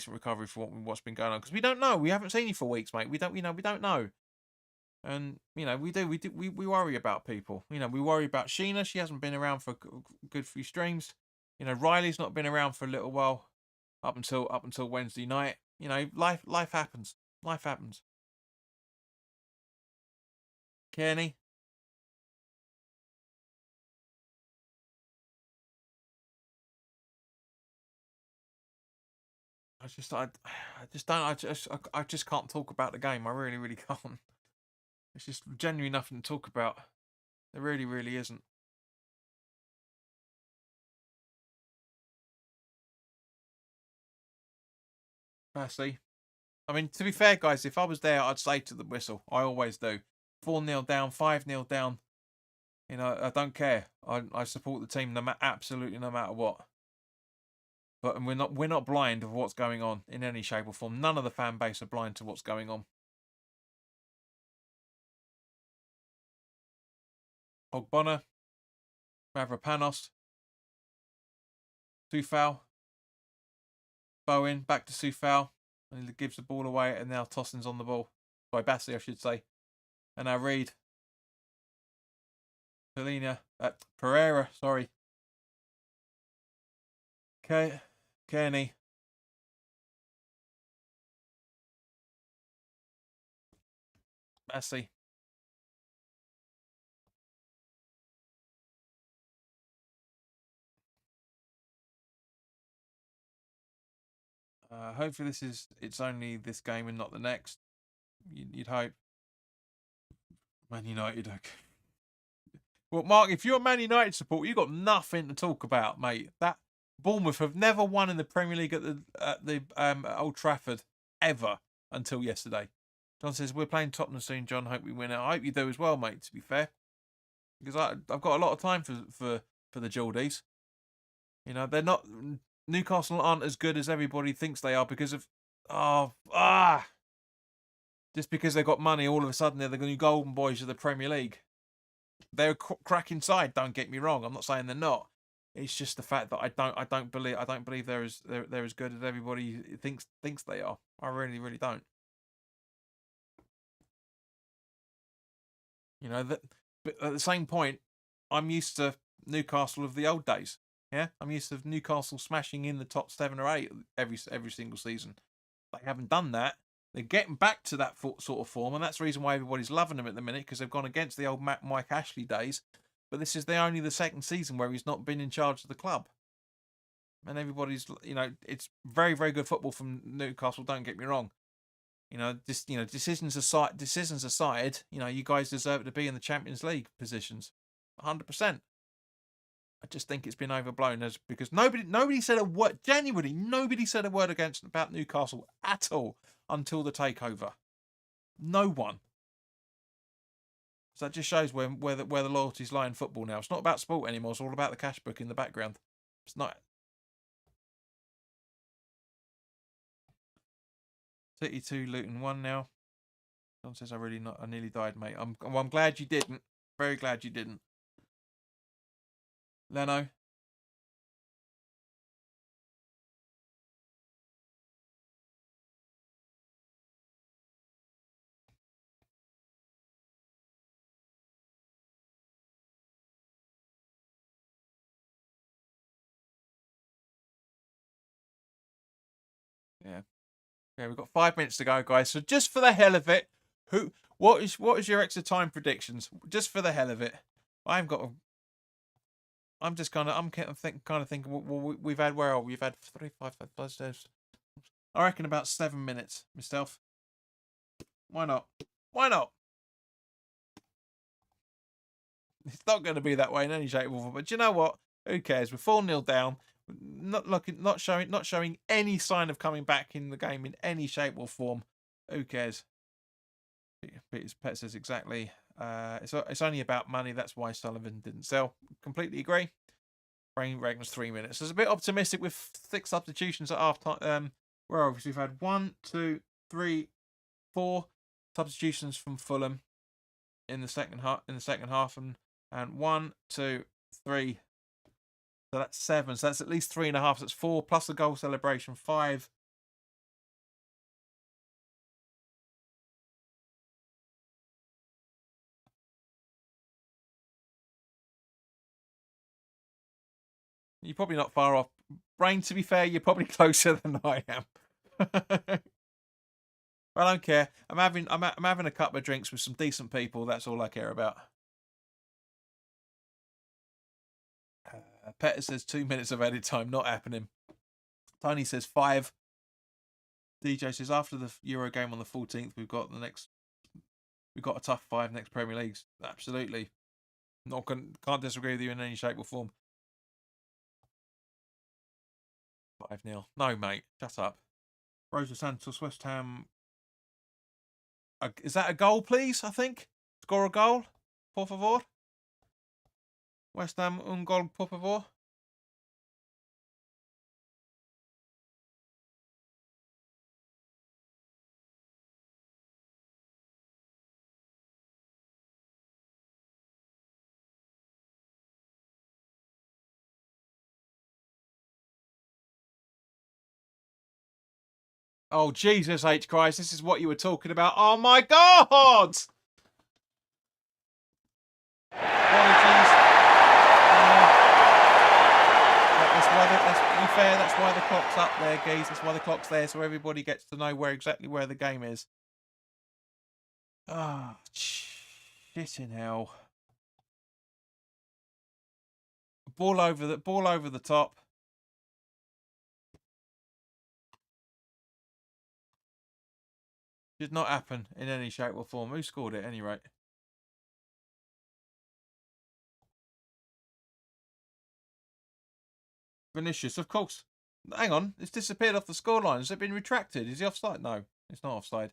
recovery for what's been going on, because we don't know. We haven't seen you for weeks, mate. We don't know. And we worry about people. We worry about Sheena. She hasn't been around for a good few streams. Riley's not been around for a little while, up until Wednesday night. Life happens. Life happens. Kenny. I just can't talk about the game. I really, really can't. It's just genuinely nothing to talk about. There really, really isn't. See, I mean, to be fair, guys, if I was there, I'd say to the whistle. I always do. 4-0 down, 5-0 down. I don't care. I support the team absolutely no matter what. But we're not blind of what's going on in any shape or form. None of the fan base are blind to what's going on. Ogbonna, Mavropanos, Sufal, Bowen, back to Sufal, and he gives the ball away, and now Tossing's on the ball. By Bassi, I should say. And now Reed. Pereira, sorry. Kearney. Bassi. Hopefully it's only this game and not the next. You'd hope. Man United, okay. Well, Mark, if you're a Man United supporter, you've got nothing to talk about, mate. That Bournemouth have never won in the Premier League at Old Trafford ever until yesterday. John says we're playing Tottenham soon. John, hope we win it. I hope you do as well, mate. To be fair, because I've got a lot of time for the Geordies. You know, they're not. Newcastle aren't as good as everybody thinks they are because of just because they've got money. All of a sudden, they're the new golden boys of the Premier League. They're a cracking side. Don't get me wrong. I'm not saying they're not. It's just the fact that I don't believe they're as good as everybody thinks they are. I really don't. You know that. But at the same point, I'm used to Newcastle of the old days. Yeah, I'm used to Newcastle smashing in the top 7 or 8 every single season. They haven't done that. They're getting back to that sort of form, and that's the reason why everybody's loving them at the minute, because they've gone against the old Mike Ashley days. But this is only the second season where he's not been in charge of the club, and everybody's, you know, it's very very good football from Newcastle. Don't get me wrong. You know, just decisions aside, you know, you guys deserve to be in the Champions League positions, 100%. I just think it's been overblown because nobody said a word. Genuinely, nobody said a word about Newcastle at all until the takeover. No one. So that just shows where the loyalties lie in football now. It's not about sport anymore. It's all about the cash book in the background. It's not. City 2, Luton 1 now. John says I nearly died, mate. I'm glad you didn't. Very glad you didn't. Leno. Yeah. Yeah, we've got 5 minutes to go, guys. So just for the hell of it, what is your extra time predictions? Just for the hell of it, I've got. I'm just kind of thinking. Well, we've had we've had 3, 5, 5, I reckon about 7 minutes myself. Why not? Why not? It's not going to be that way in any shape or form. But you know what? Who cares? We're 4-0 down. Not showing any sign of coming back in the game in any shape or form. Who cares? Peter's Pet says exactly. It's only about money. That's why Sullivan didn't sell. Completely agree. Brain was 3 minutes. I was a bit optimistic with 6 substitutions at half time. Where obviously we've had 1, 2, 3, 4 substitutions from Fulham in the second half, and 1, 2, 3. So that's 7. So that's at least 3.5. So that's 4 plus a goal celebration. 5. You're probably not far off. Brain, to be fair, you're probably closer than I am. I don't care. I'm having a couple of drinks with some decent people. That's all I care about. Petter says 2 minutes of edit time, not happening. Tony says 5. DJ says after the Euro game on the 14th, we've got a tough 5 next Premier Leagues. Absolutely, can't disagree with you in any shape or form. 5-0. No, mate, shut up. Rosa Santos, West Ham. Is that a goal, please? I think score a goal, por favor. West Ham, un gol, por favor. Oh, Jesus H. Christ, this is what you were talking about. Oh, my God! Apologies. Let's be fair, that's why the clock's up there, guys. That's why the clock's there, so everybody gets to know exactly where the game is. Ah, shit in hell. Ball over the top. Should not happen in any shape or form. Who scored it at any rate? Vinicius, of course. Hang on, it's disappeared off the scoreline. Has it been retracted? Is he offside? No, it's not offside.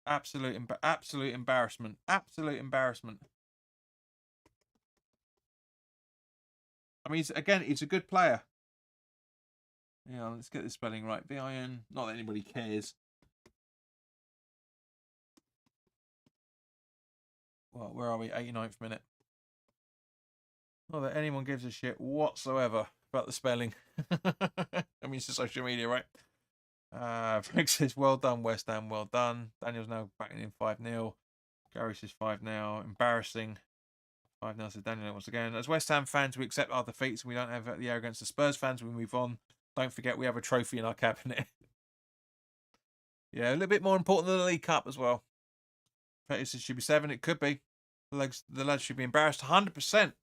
Absolute embarrassment. Absolute embarrassment. I mean, he's a good player. Yeah, let's get the spelling right. V-I-N. Not that anybody cares. Well, where are we? 89th minute. Not that anyone gives a shit whatsoever about the spelling. I mean, it's social media, right? Frank says, well done, West Ham, well done. Daniel's now backing in 5-0. Gary says 5 now. Embarrassing. 5-0 says Daniel once again. As West Ham fans, we accept our defeats. We don't have the arrogance of Spurs fans. We move on. Don't forget, we have a trophy in our cabinet. Yeah, a little bit more important than the League Cup as well. It should be 7. It could be. The lads should be embarrassed. 100%.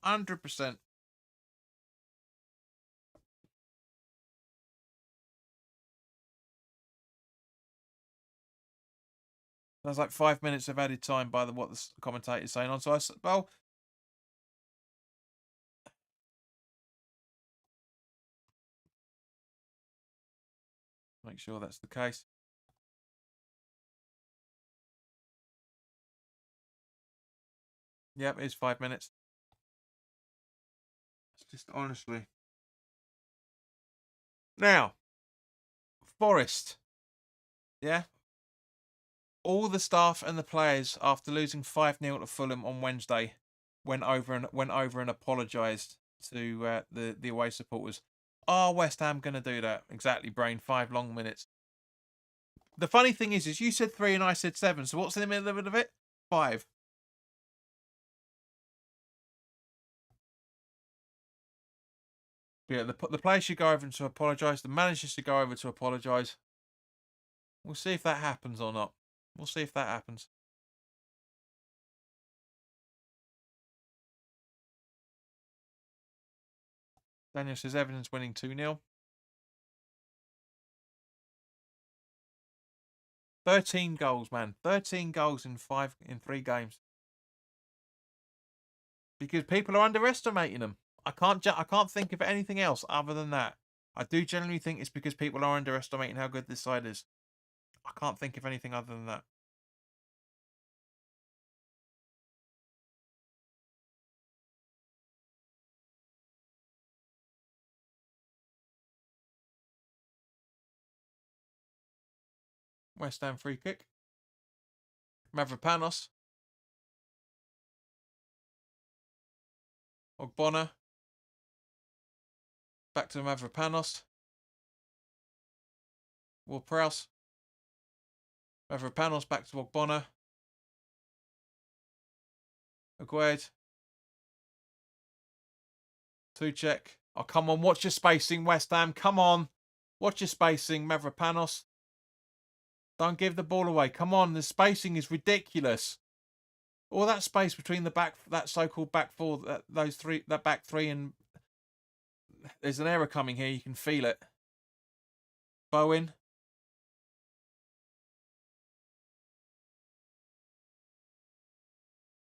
100%. There's like 5 minutes of added time by what the commentator's saying on. So well, make sure that's the case. Yep, it is 5 minutes. It's just honestly. Now, Forest. Yeah. All the staff and the players, after losing 5-0 to Fulham on Wednesday, went over and apologised to the away supporters. Are West Ham going to do that? Exactly, Brain. 5 long minutes. The funny thing is you said 3 and I said 7. So what's in the middle of it? 5. Yeah, the players should go over to apologise. The manager should go over to apologise. We'll see if that happens or not. We'll see if that happens. Daniel says Everton's winning 2-0. 13 goals, man. 13 goals in 3 games. Because people are underestimating them. I can't think of anything else other than that. I do generally think it's because people are underestimating how good this side is. I can't think of anything other than that. West Ham free kick. Mavropanos. Ogbonna. Back to Mavropanos. Ward-Prowse. Mavropanos back to Ogbonna. Agued. Tuchek. Oh, come on. Watch your spacing, West Ham. Come on. Watch your spacing, Mavropanos. Don't give the ball away. Come on. The spacing is ridiculous. All that space between that so-called back four, that back three, and there's an error coming here. You can feel it. Bowen.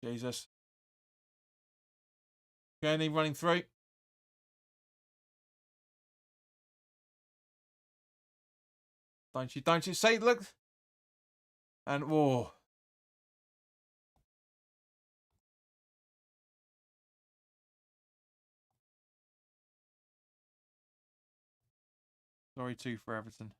Jesus. Gurney running through. Don't you say, look. And, whoa. Sorry, 2 for Everton.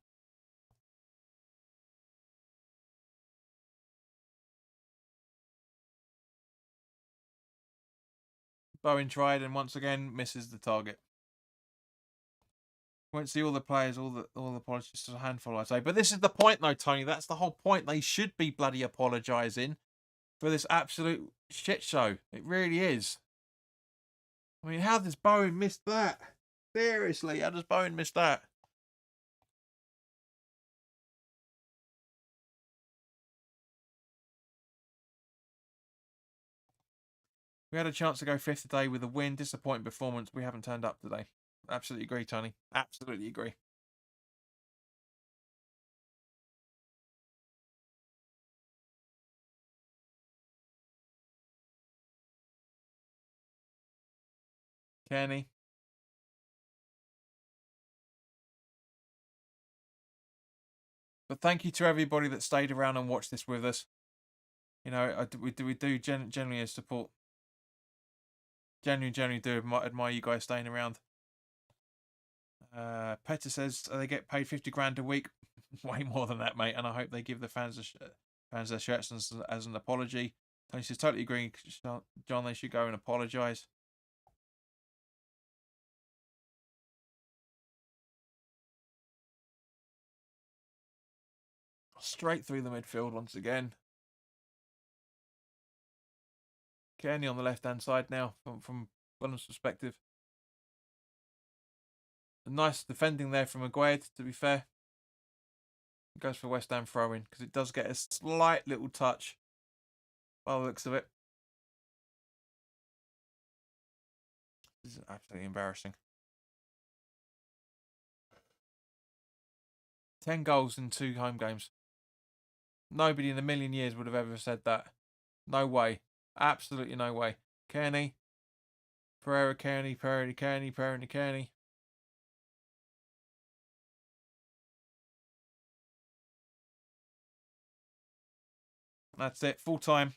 Bowen tried and once again misses the target. Won't see all the players, all the apologies, just a handful, I say. But this is the point, though, Tony. That's the whole point. They should be bloody apologising for this absolute shit show. It really is. I mean, how does Bowen miss that? Seriously, how does Bowen miss that? We had a chance to go 5th today with a win. Disappointing performance. We haven't turned up today. Absolutely agree, Tony. Absolutely agree. Kenny. But thank you to everybody that stayed around and watched this with us. You know, we do generally support. Genuinely do admire you guys staying around. Petter says they get paid 50 grand a week. Way more than that, mate. And I hope they give the fans their shirts as an apology. Tony says totally agree, John. They should go and apologise. Straight through the midfield once again. Kearney on the left-hand side now from Fulham's perspective. A nice defending there from Maguire, to be fair. It goes for West Ham throw-in because it does get a slight little touch by the looks of it. This is absolutely embarrassing. 10 goals in 2 home games. Nobody in a million years would have ever said that. No way. Absolutely no way. Kearney. Pereira, Kearney. That's it. Full time.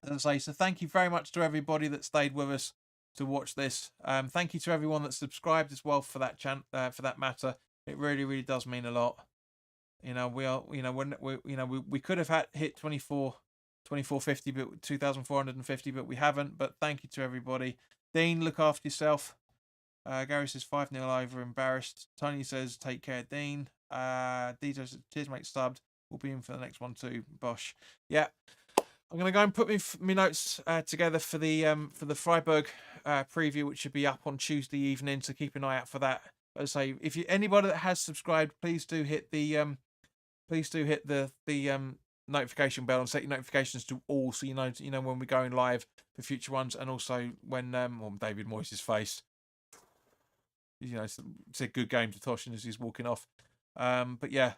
As I say, so thank you very much to everybody that stayed with us to watch this. Thank you to everyone that subscribed as well for that matter. It really, really does mean a lot. You know, we could have hit 2450, but 2450, but we haven't. But thank you to everybody. Dean, look after yourself. Gary says 5-0 over, embarrassed. Tony says take care, Dean. DJ says cheers, mate, subbed. We'll be in for the next one too. Bosh. Yeah. I'm gonna go and put my notes together for the Freiburg preview, which should be up on Tuesday evening. So keep an eye out for that. As I say, if anybody that has subscribed, please do hit the notification bell and set your notifications to all, so you know when we're going live for future ones, and also when David Moyes' face. You know, it's a good game to Toshin as he's walking off. But yeah,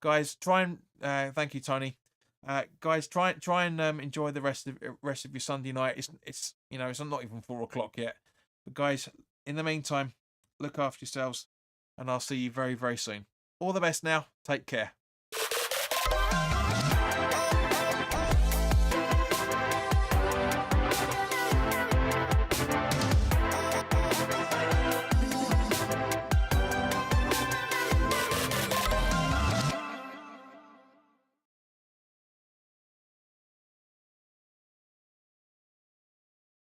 guys, try and thank you, Tony. Guys, try and enjoy the rest of your Sunday night. It's not even 4 o'clock yet. But guys, in the meantime, look after yourselves, and I'll see you very, very soon. All the best now. Take care.